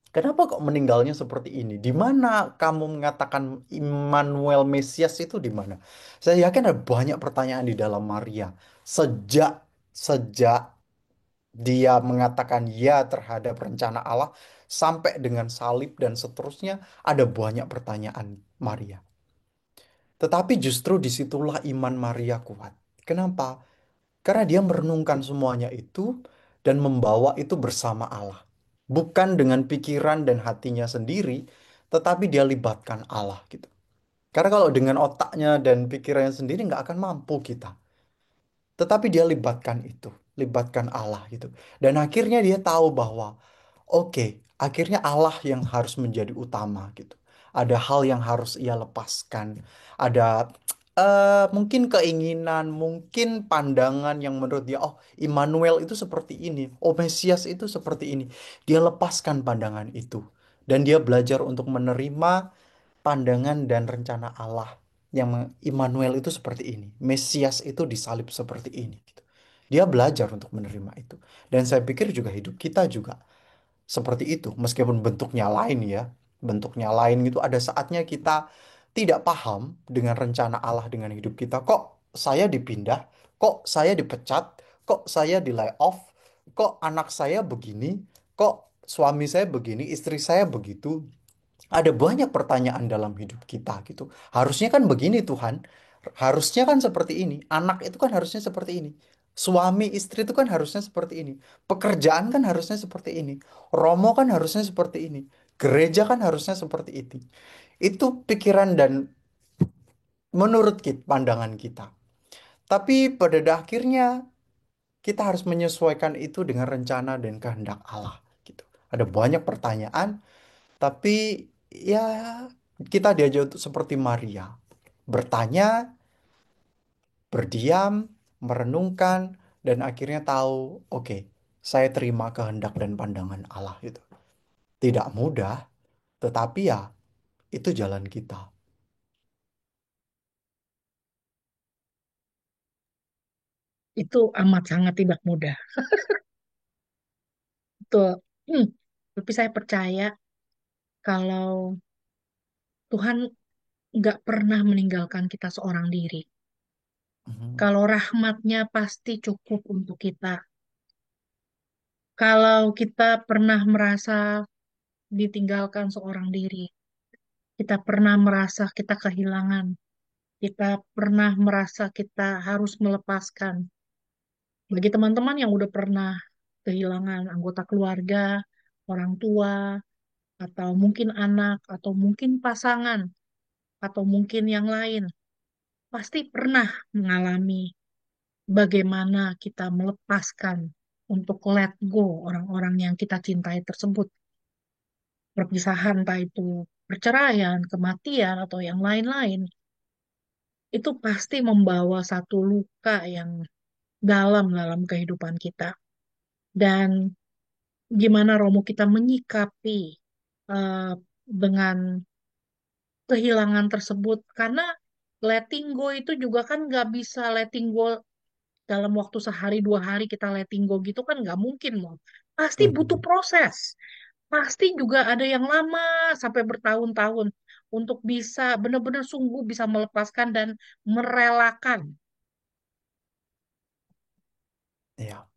Kenapa kok meninggalnya seperti ini? Di mana kamu mengatakan Immanuel Mesias itu di mana? Saya yakin ada banyak pertanyaan di dalam Maria. Sejak sejak dia mengatakan ya terhadap rencana Allah sampai dengan salib dan seterusnya, ada banyak pertanyaan Maria. Tetapi justru disitulah iman Maria kuat. Kenapa? Karena dia merenungkan semuanya itu dan membawa itu bersama Allah. Bukan dengan pikiran dan hatinya sendiri, tetapi dia libatkan Allah gitu. Karena kalau dengan otaknya dan pikirannya sendiri nggak akan mampu kita. Tetapi dia libatkan itu. libatkan Allah gitu. Dan akhirnya dia tahu bahwa oke, akhirnya Allah yang harus menjadi utama gitu. Ada hal yang harus ia lepaskan. Ada mungkin keinginan, mungkin pandangan yang menurut dia, oh Immanuel itu seperti ini, oh Mesias itu seperti ini. Dia lepaskan pandangan itu. Dan dia belajar untuk menerima pandangan dan rencana Allah yang Immanuel itu seperti ini. Mesias itu disalib seperti ini gitu. Dia belajar untuk menerima itu. Dan saya pikir juga hidup kita juga seperti itu, meskipun bentuknya lain ya. Bentuknya lain gitu, ada saatnya kita tidak paham dengan rencana Allah dengan hidup kita. Kok saya dipindah? Kok saya dipecat? Kok saya di layoff? Kok anak saya begini? Kok suami saya begini? Istri saya begitu? Ada banyak pertanyaan dalam hidup kita gitu. Harusnya kan begini Tuhan. Harusnya kan seperti ini. Anak itu kan harusnya seperti ini. Suami istri itu kan harusnya seperti ini. Pekerjaan kan harusnya seperti ini. Romo kan harusnya seperti ini. Gereja kan harusnya seperti itu. Itu pikiran dan menurut kita, pandangan kita. Tapi pada akhirnya kita harus menyesuaikan itu dengan rencana dan kehendak Allah gitu. Ada banyak pertanyaan, tapi ya kita diajak untuk seperti Maria, bertanya, berdiam, merenungkan, dan akhirnya tahu, oke, saya terima kehendak dan pandangan Allah itu. Tidak mudah, tetapi ya itu jalan kita. Itu amat sangat tidak mudah. Betul. Hmm. Tapi saya percaya kalau Tuhan nggak pernah meninggalkan kita seorang diri. Mhm. Kalau rahmatnya pasti cukup untuk kita. Kalau kita pernah merasa ditinggalkan seorang diri, kita pernah merasa kita kehilangan, kita pernah merasa kita harus melepaskan. Bagi teman-teman yang udah pernah kehilangan anggota keluarga, orang tua, atau mungkin anak, atau mungkin pasangan, atau mungkin yang lain, pasti pernah mengalami bagaimana kita melepaskan untuk let go orang-orang yang kita cintai tersebut. Perpisahan, entah itu perceraian, kematian, atau yang lain-lain, itu pasti membawa satu luka yang dalam dalam kehidupan kita. Dan gimana Romo kita menyikapi eh, dengan kehilangan tersebut, karena letting go itu juga kan nggak bisa letting go dalam waktu sehari dua hari kita letting go gitu kan nggak mungkin loh. Pasti butuh Mhm. proses. Pasti juga ada yang lama sampai bertahun-tahun untuk bisa benar-benar sungguh bisa melepaskan dan merelakan Iya.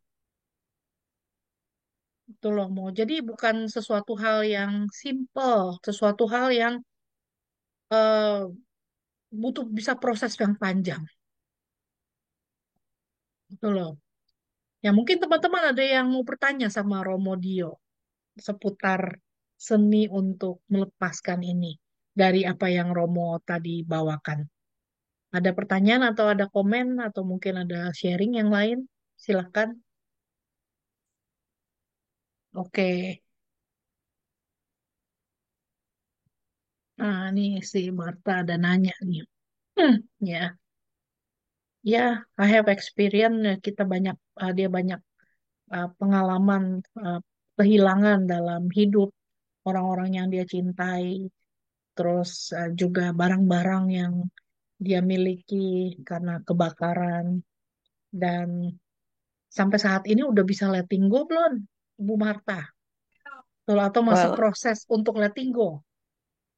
itu loh mau. Jadi bukan sesuatu hal yang simple, sesuatu hal yang eh, butuh bisa proses yang panjang. Itu loh. Ya mungkin teman-teman ada yang mau bertanya sama Romo Dio seputar seni untuk melepaskan ini dari apa yang Romo tadi bawakan. Ada pertanyaan atau ada komen atau mungkin ada sharing yang lain? Silakan. Oke. Nah, ini si Marta ada nanya nih. Hmm, ya, ya, I have experience. Ya, kita banyak, dia banyak pengalaman uh, kehilangan dalam hidup orang-orang yang dia cintai. Terus juga barang-barang yang dia miliki karena kebakaran. Dan sampai saat ini udah bisa letting go belum, Bu Marta? Betul, atau masih Well, proses untuk letting go?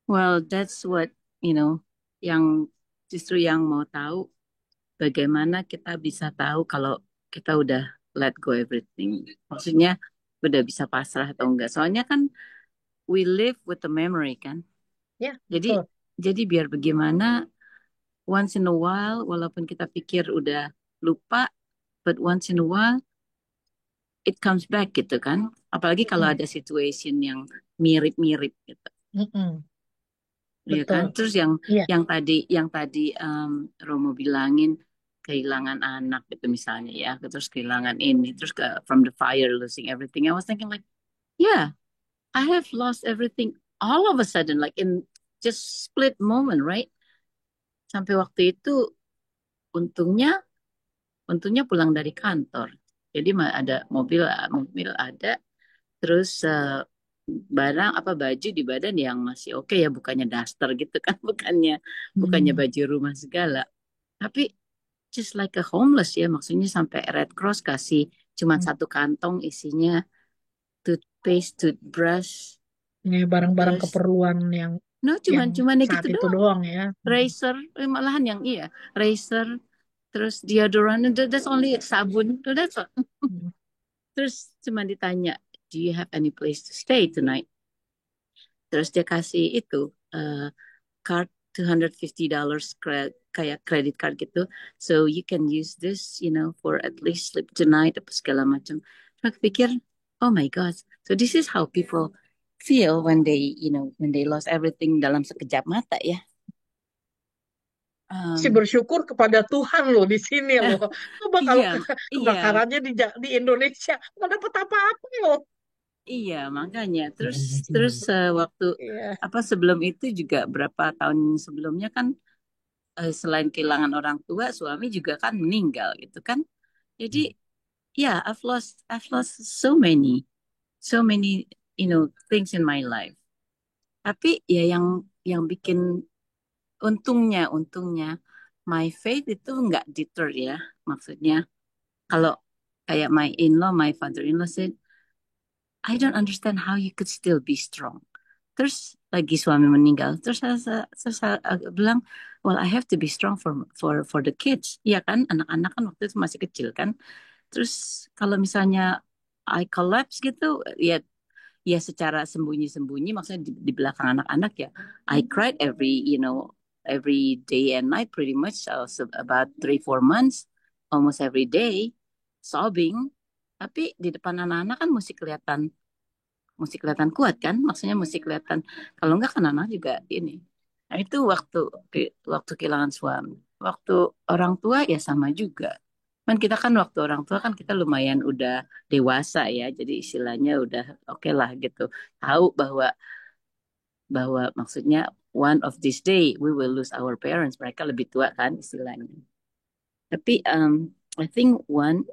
well, that's what, you know, yang justru yang mau tahu bagaimana kita bisa tahu kalau kita udah let go everything. Maksudnya udah bisa pasrah atau enggak. Soalnya kan we live with the memory kan. Ya, Jadi betul. jadi biar bagaimana once in a while walaupun kita pikir udah lupa, but once in a while it comes back gitu kan. Apalagi kalau Mm-mm, ada situation yang mirip-mirip gitu. mm-mm, Iya kan? betul. Terus Iya. yang tadi Romo bilangin kehilangan anak gitu misalnya ya, terus kehilangan ini, terus from the fire losing everything. I was thinking like, yeah, I have lost everything all of a sudden, like in just split moment, right? Sampai waktu itu untungnya untungnya pulang dari kantor. Jadi ada mobil mobil ada, terus barang apa baju di badan yang masih oke ya, bukannya daster gitu kan, bukannya Hmm. baju rumah segala. Tapi just like a homeless ya, maksudnya sampai Red Cross kasih cuma satu kantong isinya toothpaste, toothbrush, Ini barang-barang terus keperluan no yang cuman ya saat gitu itu doang. doang ya. Razor, malahan yang iya, razor, terus deodorant, that's only it, sabun, that's all. Hmm. Terus cuma ditanya, do you have any place to stay tonight? Terus dia kasih itu card $250 kayak credit card gitu. So you can use this, for at least sleep tonight apa segala macam. Terus aku pikir, oh my God. So this is how people feel when they lost everything dalam sekejap mata ya. Si Um, bersyukur kepada Tuhan loh di sini loh. Coba kalau iya, iya, kebakarannya di Indonesia nggak dapat apa-apa loh. iya, makanya. Terus terus waktu Iya. apa sebelum itu juga berapa tahun sebelumnya kan, selain kehilangan orang tua, suami juga kan meninggal gitu kan. Jadi yeah, I've lost so many things in my life. Tapi ya yang bikin untungnya my faith itu nggak deter ya. Maksudnya kalau kayak my father-in-law said, I don't understand how you could still be strong. Terus lagi suami meninggal, terus saya bilang, well, I have to be strong for the kids. Iya kan, anak-anak kan waktu itu masih kecil kan. Terus kalau misalnya I collapse gitu, ya ya secara sembunyi-sembunyi, maksudnya di belakang anak-anak ya, I cried every day and night pretty much, about 3 4 months, almost every day, sobbing. Tapi di depan anak-anak kan mesti kelihatan kuat kan, maksudnya mesti kelihatan, kalau enggak kan anak juga ini. Nah itu waktu kehilangan suami. Waktu orang tua ya sama juga. Kan kita kan waktu orang tua kan kita lumayan udah dewasa ya, jadi istilahnya udah oke lah gitu. Tahu bahwa bahwa maksudnya one of this day we will lose our parents. Mereka lebih tua kan istilahnya. Tapi I think one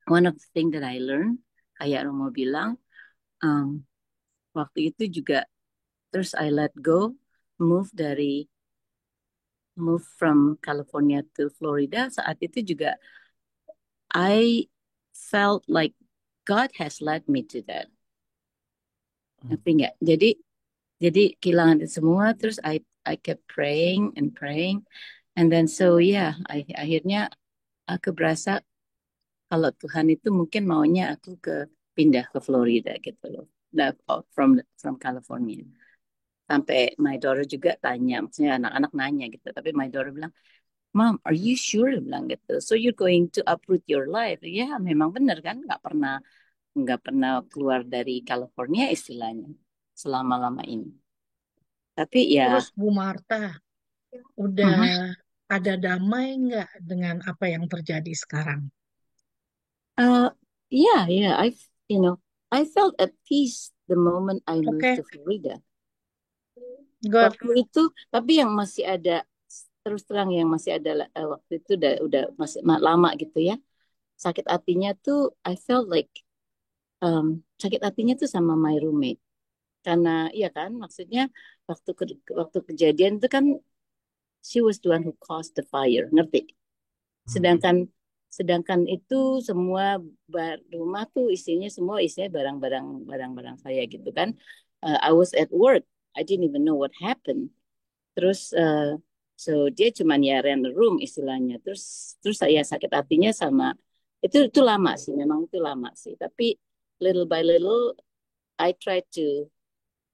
of the thing that I learned, kayak Romo bilang, um, waktu itu juga terus I let go, move dari move from California to Florida. Saat itu juga I felt like God has led me to that. Ngerti nggak? Jadi kehilangan itu semua, terus I kept praying and praying, and then so yeah, akhirnya aku berasa kalau Tuhan itu mungkin maunya aku pindah ke Florida gitu loh. Nah, from California. Sampai my daughter juga tanya, maksudnya anak-anak nanya gitu, tapi my daughter bilang, Mom, are you sure? Dia bilang gitu. So you're going to uproot your life? Ya, memang benar kan, nggak pernah keluar dari California istilahnya selama-lama ini. Tapi Terus ya, Bu Marta, udah mhm. ada damai nggak dengan apa yang terjadi sekarang? uh, yeah, you know, I felt at peace the moment I moved Oke, to Florida. good. Waktu itu, tapi yang masih ada, terus terang yang masih ada, waktu itu udah masih lama gitu ya. Sakit hatinya tuh, I felt like sakit hatinya tuh sama my roommate. Karena iya kan, maksudnya waktu kejadian itu kan she was the one who caused the fire, ngerti? Sedangkan sedangkan itu semua rumah tuh isinya barang-barang saya gitu kan. I was at work, I didn't even know what happened. Terus so dia cuman ya rent a room istilahnya. Terus saya sakit hatinya sama itu lama sih, memang itu lama sih. Tapi little by little I try to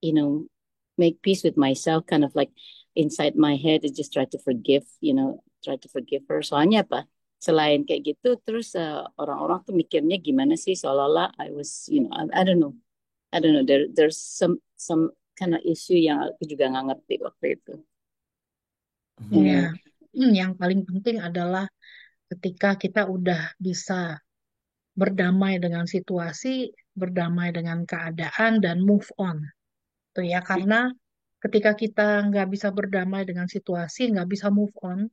you know, make peace with myself, kind of like inside my head, I just try to try to forgive her. Soalnya apa? Selain kayak gitu, terus orang-orang tuh mikirnya gimana sih? Seolah-olah I was, I don't know. There's some kind of issue yang aku juga nggak ngerti waktu itu. Ya, Hmm. yang paling penting adalah Ketika kita udah bisa berdamai dengan situasi, berdamai dengan keadaan, dan move on. Tuh ya, karena ketika kita nggak bisa berdamai dengan situasi, nggak bisa move on,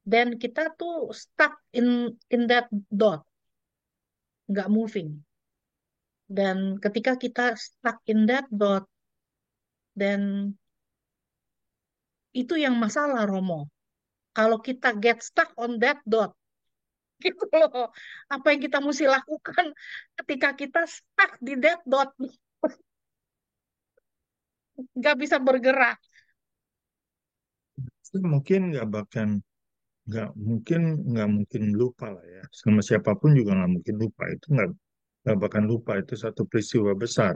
dan kita tuh stuck in that dot, nggak moving. Dan ketika kita stuck in that dot, dan itu yang masalah, Romo. Kalau kita get stuck on that dot, gitu loh. Apa yang kita mesti lakukan ketika kita stuck di that dot, nggak bisa bergerak. Mungkin nggak mungkin lupa lah ya. Sama siapapun juga nggak mungkin lupa. Itu nggak bahkan lupa, itu satu peristiwa besar.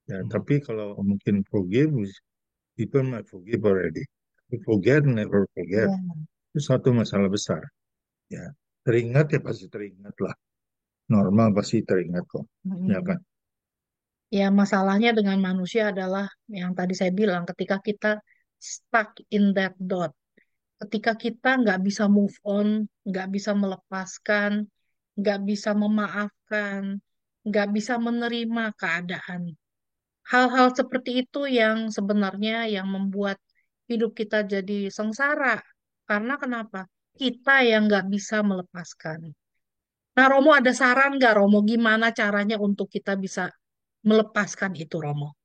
Ya, Hmm. tapi kalau mungkin forgive, people might forgive already. Tapi forget, never forget. Ya. Itu satu masalah besar. Ya, teringat ya pasti teringat lah. Normal pasti teringat kok. Ya Mm. kan? Ya, masalahnya dengan manusia adalah yang tadi saya bilang, ketika kita stuck in that dot, ketika kita nggak bisa move on, nggak bisa melepaskan, nggak bisa memaafkan, nggak bisa menerima keadaan. Hal-hal seperti itu yang sebenarnya yang membuat hidup kita jadi sengsara. Karena kenapa? Kita yang nggak bisa melepaskan. Nah, Romo ada saran nggak, Romo? Gimana caranya untuk kita bisa melepaskan itu, Romo?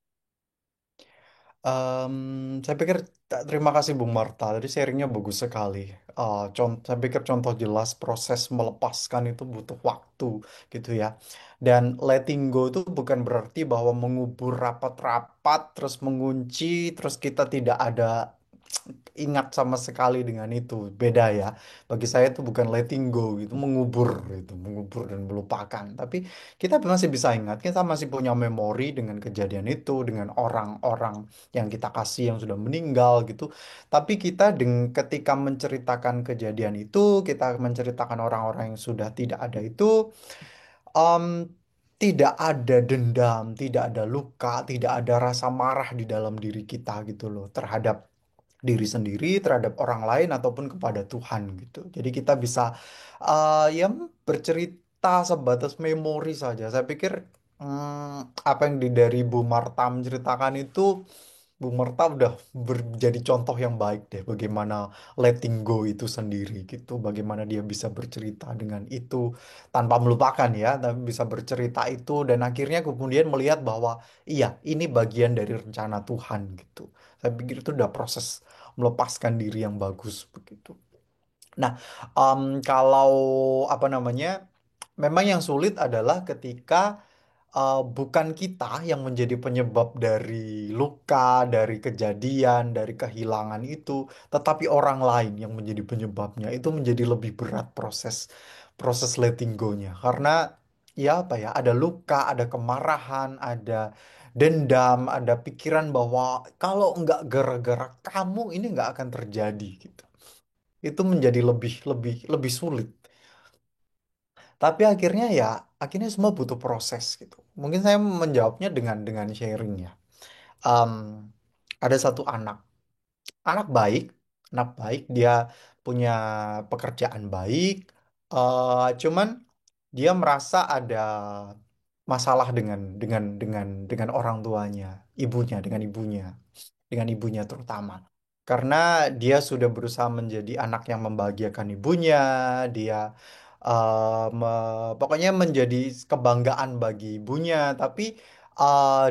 Em, saya pikir terima kasih Bung Marta. Tadi sharingnya bagus sekali. Saya pikir contoh jelas proses melepaskan itu butuh waktu gitu ya. Dan letting go itu bukan berarti bahwa mengubur rapat-rapat, terus mengunci, terus kita tidak ada ingat sama sekali dengan itu. Beda ya. Bagi saya itu bukan letting go, itu mengubur dan melupakan. Tapi kita masih bisa ingat, kita masih punya memori dengan kejadian itu, dengan orang-orang yang kita kasih yang sudah meninggal gitu. Tapi kita ketika menceritakan kejadian itu, kita menceritakan orang-orang yang sudah tidak ada itu, um, tidak ada dendam, tidak ada luka, tidak ada rasa marah di dalam diri kita gitu loh terhadap diri sendiri, terhadap orang lain ataupun kepada Tuhan gitu. Jadi kita bisa ya bercerita sebatas memori saja. Saya pikir apa yang dari Bu Marta menceritakan itu, Bu Merta udah jadi contoh yang baik deh bagaimana letting go itu sendiri gitu. Bagaimana dia bisa bercerita dengan itu tanpa melupakan ya, tapi bisa bercerita itu dan akhirnya kemudian melihat bahwa iya, ini bagian dari rencana Tuhan gitu. Saya pikir itu udah proses melepaskan diri yang bagus begitu. Nah, kalau apa namanya, memang yang sulit adalah ketika bukan kita yang menjadi penyebab dari luka, dari kejadian, dari kehilangan itu, tetapi orang lain yang menjadi penyebabnya. Itu menjadi lebih berat proses proses letting go-nya. Karena ya apa ya, ada luka, ada kemarahan, ada dendam, ada pikiran bahwa kalau nggak gara-gara kamu ini nggak akan terjadi gitu. Itu menjadi lebih lebih lebih sulit. Tapi akhirnya semua butuh proses gitu. Mungkin saya menjawabnya dengan sharing ya. Em, ada satu anak baik, dia punya pekerjaan baik, cuman dia merasa ada masalah dengan orang tuanya, dengan ibunya terutama. Karena dia sudah berusaha menjadi anak yang membahagiakan ibunya, dia pokoknya menjadi kebanggaan bagi ibunya, tapi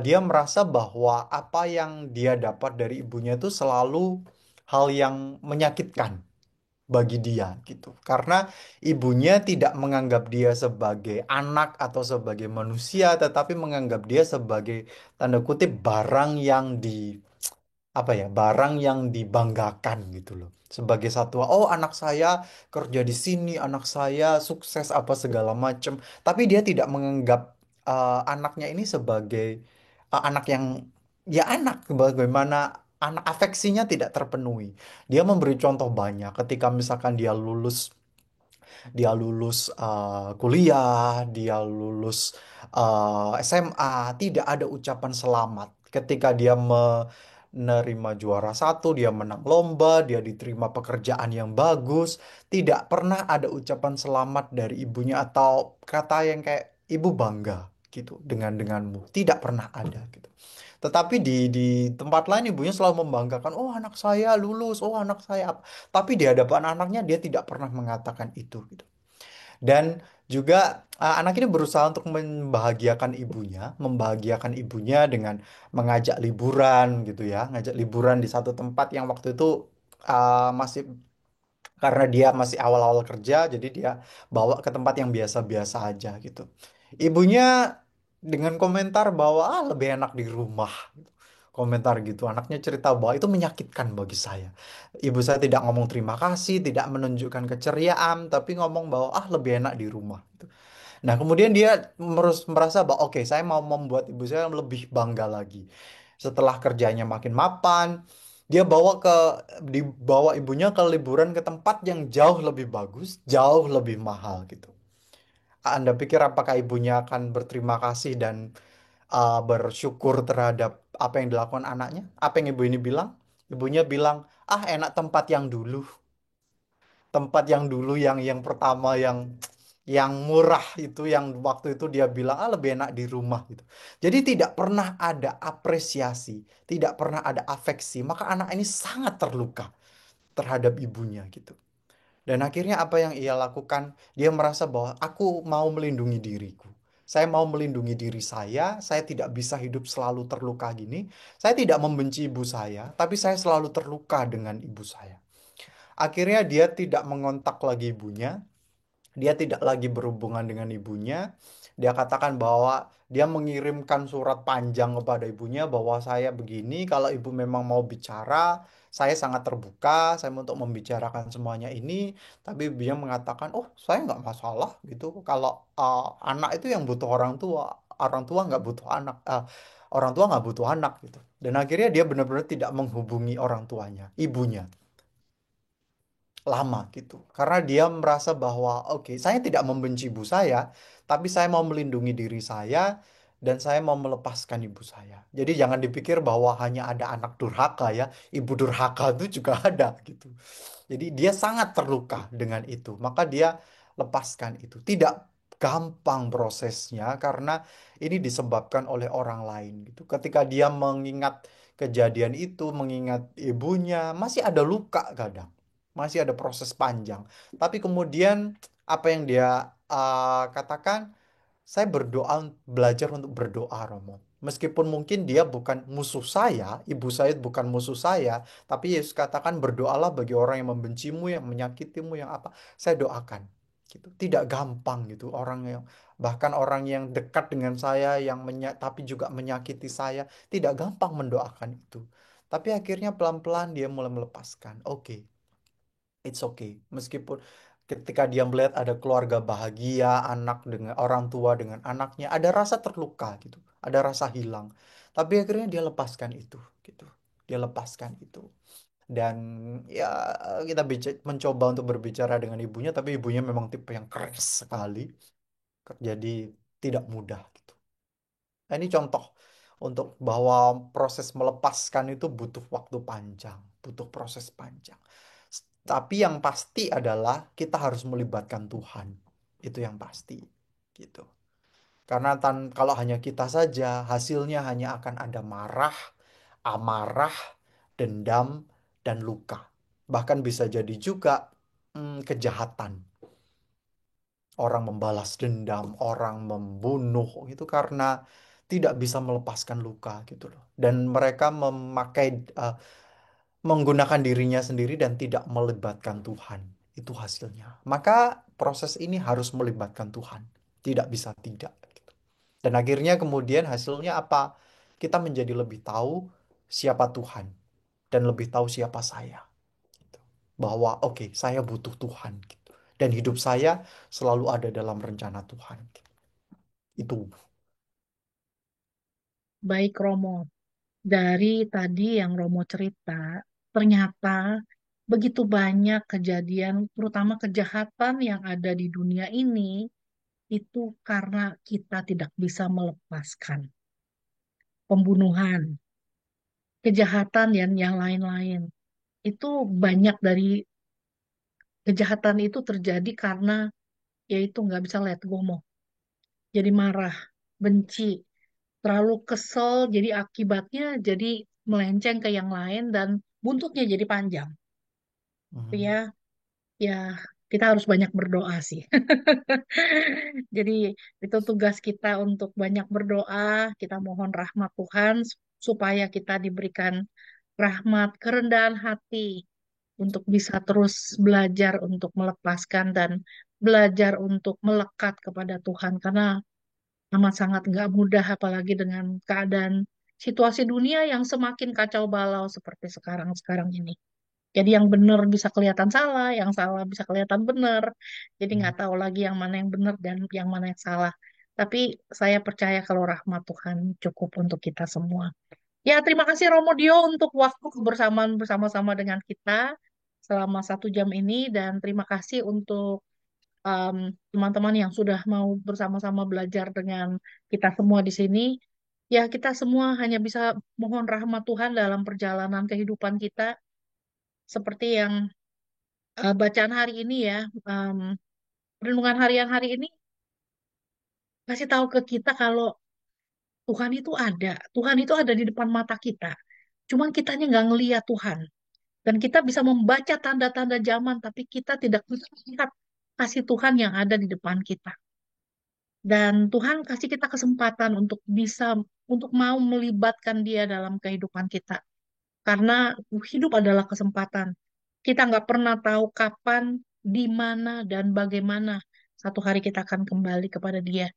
dia merasa bahwa apa yang dia dapat dari ibunya itu selalu hal yang menyakitkan bagi dia gitu. Karena ibunya tidak menganggap dia sebagai anak atau sebagai manusia, tetapi menganggap dia sebagai tanda kutip barang yang barang yang dibanggakan gitu loh. Sebagai satu, oh anak saya kerja di sini, anak saya sukses apa segala macam. Tapi dia tidak menganggap anaknya ini sebagai anak yang ya anak, bagaimana anak afeksinya tidak terpenuhi. Dia memberi contoh banyak ketika misalkan dia lulus kuliah, dia lulus SMA, tidak ada ucapan selamat. Ketika dia nerima juara satu, dia menang lomba, dia diterima pekerjaan yang bagus. Tidak pernah ada ucapan selamat dari ibunya atau kata yang kayak ibu bangga gitu denganmu. Tidak pernah ada gitu. Tetapi di tempat lain ibunya selalu membanggakan, oh anak saya lulus, oh anak saya apa. Tapi di hadapan anaknya dia tidak pernah mengatakan itu gitu. Dan juga anak ini berusaha untuk membahagiakan ibunya dengan mengajak liburan gitu ya, ngajak liburan di satu tempat yang waktu itu masih karena dia masih awal-awal kerja, jadi dia bawa ke tempat yang biasa-biasa aja gitu. Ibunya dengan komentar bahwa lebih enak di rumah. Komentar gitu. Anaknya cerita bahwa itu menyakitkan bagi saya. Ibu saya tidak ngomong terima kasih, tidak menunjukkan keceriaan, tapi ngomong bahwa lebih enak di rumah. Gitu. Nah, kemudian dia merasa bahwa oke, saya mau membuat ibu saya lebih bangga lagi. Setelah kerjanya makin mapan, dia dibawa ibunya ke liburan ke tempat yang jauh lebih bagus, jauh lebih mahal gitu. Anda pikir apakah ibunya akan berterima kasih dan bersyukur terhadap apa yang dilakukan anaknya? Apa yang ibu ini bilang? Ibunya bilang, enak tempat yang dulu, tempat yang dulu yang pertama yang murah itu yang waktu itu dia bilang lebih enak di rumah gitu. Jadi tidak pernah ada apresiasi, tidak pernah ada afeksi, maka anak ini sangat terluka terhadap ibunya gitu. Dan akhirnya apa yang ia lakukan? Dia merasa bahwa aku mau melindungi diriku. Saya mau melindungi diri saya tidak bisa hidup selalu terluka gini. Saya tidak membenci ibu saya, tapi saya selalu terluka dengan ibu saya. Akhirnya dia tidak mengontak lagi ibunya, dia tidak lagi berhubungan dengan ibunya. Dia katakan bahwa dia mengirimkan surat panjang kepada ibunya bahwa saya begini, kalau ibu memang mau bicara, saya sangat terbuka, saya mau untuk membicarakan semuanya ini. Tapi ibunya mengatakan, oh saya nggak masalah gitu. Kalau anak itu yang butuh orang tua nggak butuh anak. Orang tua nggak butuh anak gitu. Dan akhirnya dia benar-benar tidak menghubungi orang tuanya, ibunya lama gitu. Karena dia merasa bahwa oke, saya tidak membenci ibu saya, tapi saya mau melindungi diri saya dan saya mau melepaskan ibu saya. Jadi jangan dipikir bahwa hanya ada anak durhaka ya, ibu durhaka itu juga ada gitu. Jadi dia sangat terluka dengan itu, maka dia lepaskan itu. Tidak gampang prosesnya karena ini disebabkan oleh orang lain gitu. Ketika dia mengingat kejadian itu, mengingat ibunya, masih ada luka kadang. Masih ada proses panjang. Tapi kemudian apa yang dia katakan, saya belajar untuk berdoa, Romo. Meskipun mungkin dia bukan musuh saya, ibu saya bukan musuh saya, tapi Yesus katakan berdoalah bagi orang yang membencimu, yang menyakitimu, yang apa. Saya doakan. Gitu. Tidak gampang gitu orang yang bahkan orang yang dekat dengan saya tapi juga menyakiti saya, tidak gampang mendoakan itu. Tapi akhirnya pelan-pelan dia mulai melepaskan. Oke, it's okay. Meskipun ketika dia melihat ada keluarga bahagia, anak dengan orang tua dengan anaknya, ada rasa terluka gitu, ada rasa hilang. Tapi akhirnya dia lepaskan itu, gitu. Dia lepaskan itu. Dan ya kita mencoba untuk berbicara dengan ibunya, tapi ibunya memang tipe yang keras sekali. Jadi tidak mudah gitu. Nah, ini contoh untuk bahwa proses melepaskan itu butuh waktu panjang, butuh proses panjang. Tapi yang pasti adalah kita harus melibatkan Tuhan. Itu yang pasti, gitu. Karena kalau hanya kita saja, hasilnya hanya akan ada marah, amarah, dendam, dan luka. Bahkan bisa jadi juga kejahatan. Orang membalas dendam, orang membunuh itu karena tidak bisa melepaskan luka gitu loh. Dan mereka eh, menggunakan dirinya sendiri dan tidak melibatkan Tuhan. Itu hasilnya. Maka proses ini harus melibatkan Tuhan. Tidak bisa tidak gitu. Dan akhirnya kemudian hasilnya apa? Kita menjadi lebih tahu siapa Tuhan dan lebih tahu siapa saya. Gitu. Bahwa oke, saya butuh Tuhan gitu. Dan hidup saya selalu ada dalam rencana Tuhan. Gitu. Itu. Baik Romo, dari tadi yang Romo cerita, ternyata begitu banyak kejadian, terutama kejahatan yang ada di dunia ini, itu karena kita tidak bisa melepaskan pembunuhan, kejahatan dan yang lain-lain. Itu banyak dari kejahatan itu terjadi karena yaitu nggak bisa let go, mau jadi marah, benci, terlalu kesel, jadi akibatnya jadi melenceng ke yang lain dan buntutnya jadi panjang. Tapi Mhm. ya kita harus banyak berdoa sih. Jadi itu tugas kita untuk banyak berdoa, kita mohon rahmat Tuhan supaya kita diberikan rahmat, kerendahan hati untuk bisa terus belajar untuk melepaskan dan belajar untuk melekat kepada Tuhan karena amat sangat nggak mudah apalagi dengan keadaan situasi dunia yang semakin kacau balau seperti sekarang-sekarang ini. Jadi yang benar bisa kelihatan salah, yang salah bisa kelihatan benar. Jadi nggak tahu lagi yang mana yang benar dan yang mana yang salah. Tapi saya percaya kalau rahmat Tuhan cukup untuk kita semua. Ya, terima kasih Romo Dio untuk waktu kebersamaan bersama-sama dengan kita selama 1 jam ini dan terima kasih untuk teman-teman yang sudah mau bersama-sama belajar dengan kita semua di sini. Ya, kita semua hanya bisa mohon rahmat Tuhan dalam perjalanan kehidupan kita seperti yang bacaan hari ini ya, em, renungan harian hari ini kasih tahu ke kita kalau Tuhan itu ada. Tuhan itu ada di depan mata kita. Cuman kitanya nggak ngeliat Tuhan. Dan kita bisa membaca tanda-tanda zaman, tapi kita tidak bisa melihat kasih Tuhan yang ada di depan kita. Dan Tuhan kasih kita kesempatan untuk bisa, untuk mau melibatkan Dia dalam kehidupan kita. Karena hidup adalah kesempatan. Kita nggak pernah tahu kapan, di mana, dan bagaimana satu hari kita akan kembali kepada Dia.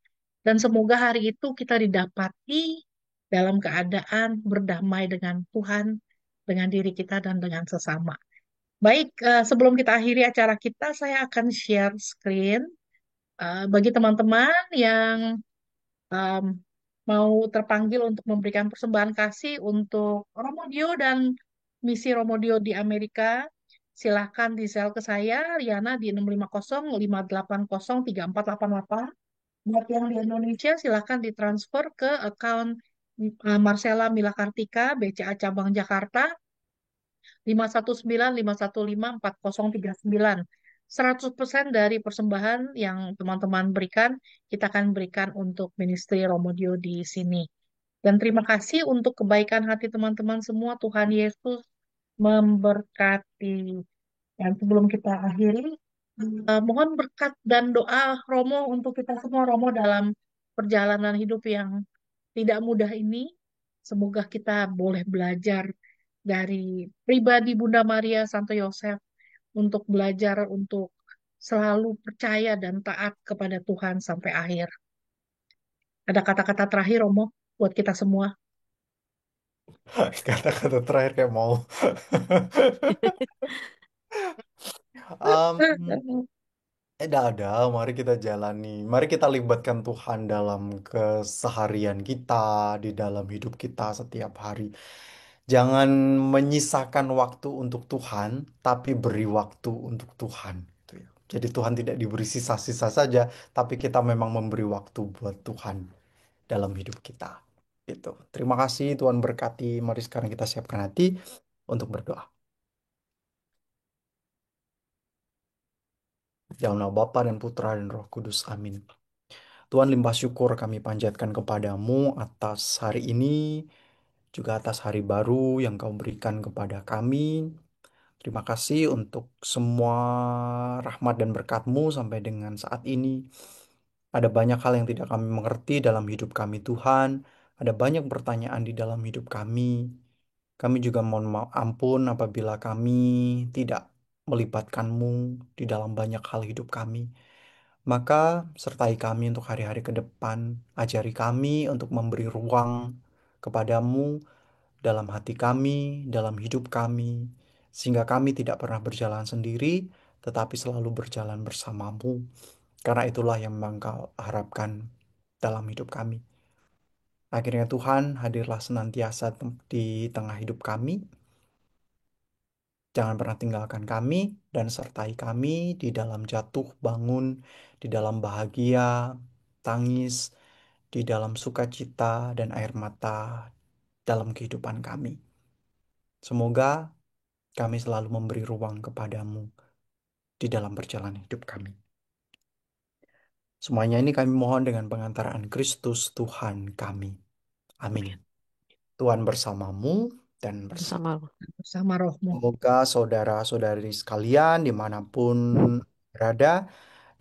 Dan semoga hari itu kita didapati dalam keadaan berdamai dengan Tuhan, dengan diri kita, dan dengan sesama. Baik, sebelum kita akhiri acara kita, saya akan share screen bagi teman-teman yang um, mau terpanggil untuk memberikan persembahan kasih untuk Romodio dan misi Romodio di Amerika. Silakan di sel ke saya, Riana di 650 580 3488. Buat yang di Indonesia, silakan ditransfer ke account Marcella Mila Kartika, BCA Cabang Jakarta 519 515 4039. 100% dari persembahan yang teman-teman berikan, kita akan berikan untuk Ministry Romodio di sini. Dan terima kasih untuk kebaikan hati teman-teman semua. Tuhan Yesus memberkati. Dan sebelum kita akhiri, mohon berkat dan doa Romo untuk kita semua, Romo dalam perjalanan hidup yang tidak mudah ini. Semoga kita boleh belajar dari pribadi Bunda Maria Santo Yosef untuk belajar untuk selalu percaya dan taat kepada Tuhan sampai akhir. Ada kata-kata terakhir, Romo, buat kita semua. Kata-kata terakhir kayak mau. Um, ada, mari kita jalani. Mari kita libatkan Tuhan dalam keseharian kita, di dalam hidup kita setiap hari. Jangan menyisakan waktu untuk Tuhan, tapi beri waktu untuk Tuhan. Gitu ya. Jadi Tuhan tidak diberi sisa-sisa saja, tapi kita memang memberi waktu buat Tuhan dalam hidup kita. Gitu. Terima kasih, Tuhan berkati. Mari sekarang kita siapkan hati untuk berdoa. Dalam nama Bapa dan Putra dan Roh Kudus. Amin. Tuhan, limpah syukur kami panjatkan kepadamu atas hari ini, juga atas hari baru yang kau berikan kepada kami. Terima kasih untuk semua rahmat dan berkat-Mu sampai dengan saat ini. Ada banyak hal yang tidak kami mengerti dalam hidup kami, Tuhan. Ada banyak pertanyaan di dalam hidup kami. Kami juga mohon ampun apabila kami tidak melibatkan-Mu di dalam banyak hal hidup kami. Maka sertai kami untuk hari-hari ke depan. Ajari kami untuk memberi ruang kepadamu dalam hati kami, dalam hidup kami, sehingga kami tidak pernah berjalan sendiri, tetapi selalu berjalan bersamamu. Karena itulah yang memang kau harapkan dalam hidup kami. Akhirnya Tuhan, hadirlah senantiasa di tengah hidup kami. Jangan pernah tinggalkan kami dan sertai kami di dalam jatuh bangun, di dalam bahagia, tangis, di dalam sukacita dan air mata dalam kehidupan kami. Semoga kami selalu memberi ruang kepadamu di dalam perjalanan hidup kami. Semuanya ini kami mohon dengan pengantaraan Kristus Tuhan kami. Amin. Tuhan bersamamu dan bersama. Bersama rohmu. Semoga saudara-saudari sekalian dimanapun berada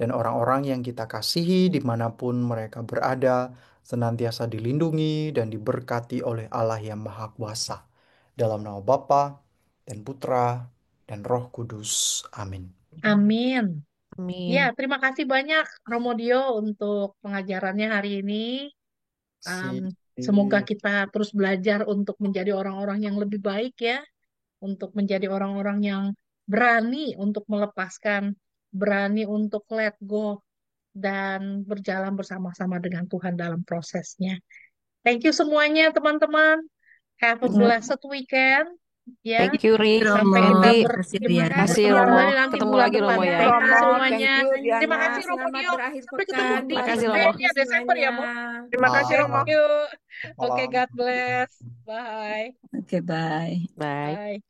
dan orang-orang yang kita kasihi dimanapun mereka berada senantiasa dilindungi dan diberkati oleh Allah yang Maha Kuasa. Dalam nama Bapa dan Putra dan Roh Kudus. Amin. Amin. Amin. Ya, terima kasih banyak Romodio untuk pengajarannya hari ini. Semoga kita terus belajar untuk menjadi orang-orang yang lebih baik ya, untuk menjadi orang-orang yang berani untuk melepaskan, berani untuk let go, dan berjalan bersama-sama dengan Tuhan dalam prosesnya. Thank you semuanya teman-teman. Have a blessed weekend. Ya, Thank you, Ri. sampai Romo, kita kasih berjumpa Ria. Kasih, bertemu Romo. kembali nanti Ketemu bulan lagi, depan. Romo ya. Thank you Romo, semuanya. thank you Terima Diana. kasih Romo Selamat Dio. berakhir Sampai ketemu pekan. di Makasih, Romo. kayaknya Desember ya, Mo. Terima kasih Thank Romo. you. Oke, Malam. God bless. Bye. Oke, bye. Bye. Bye.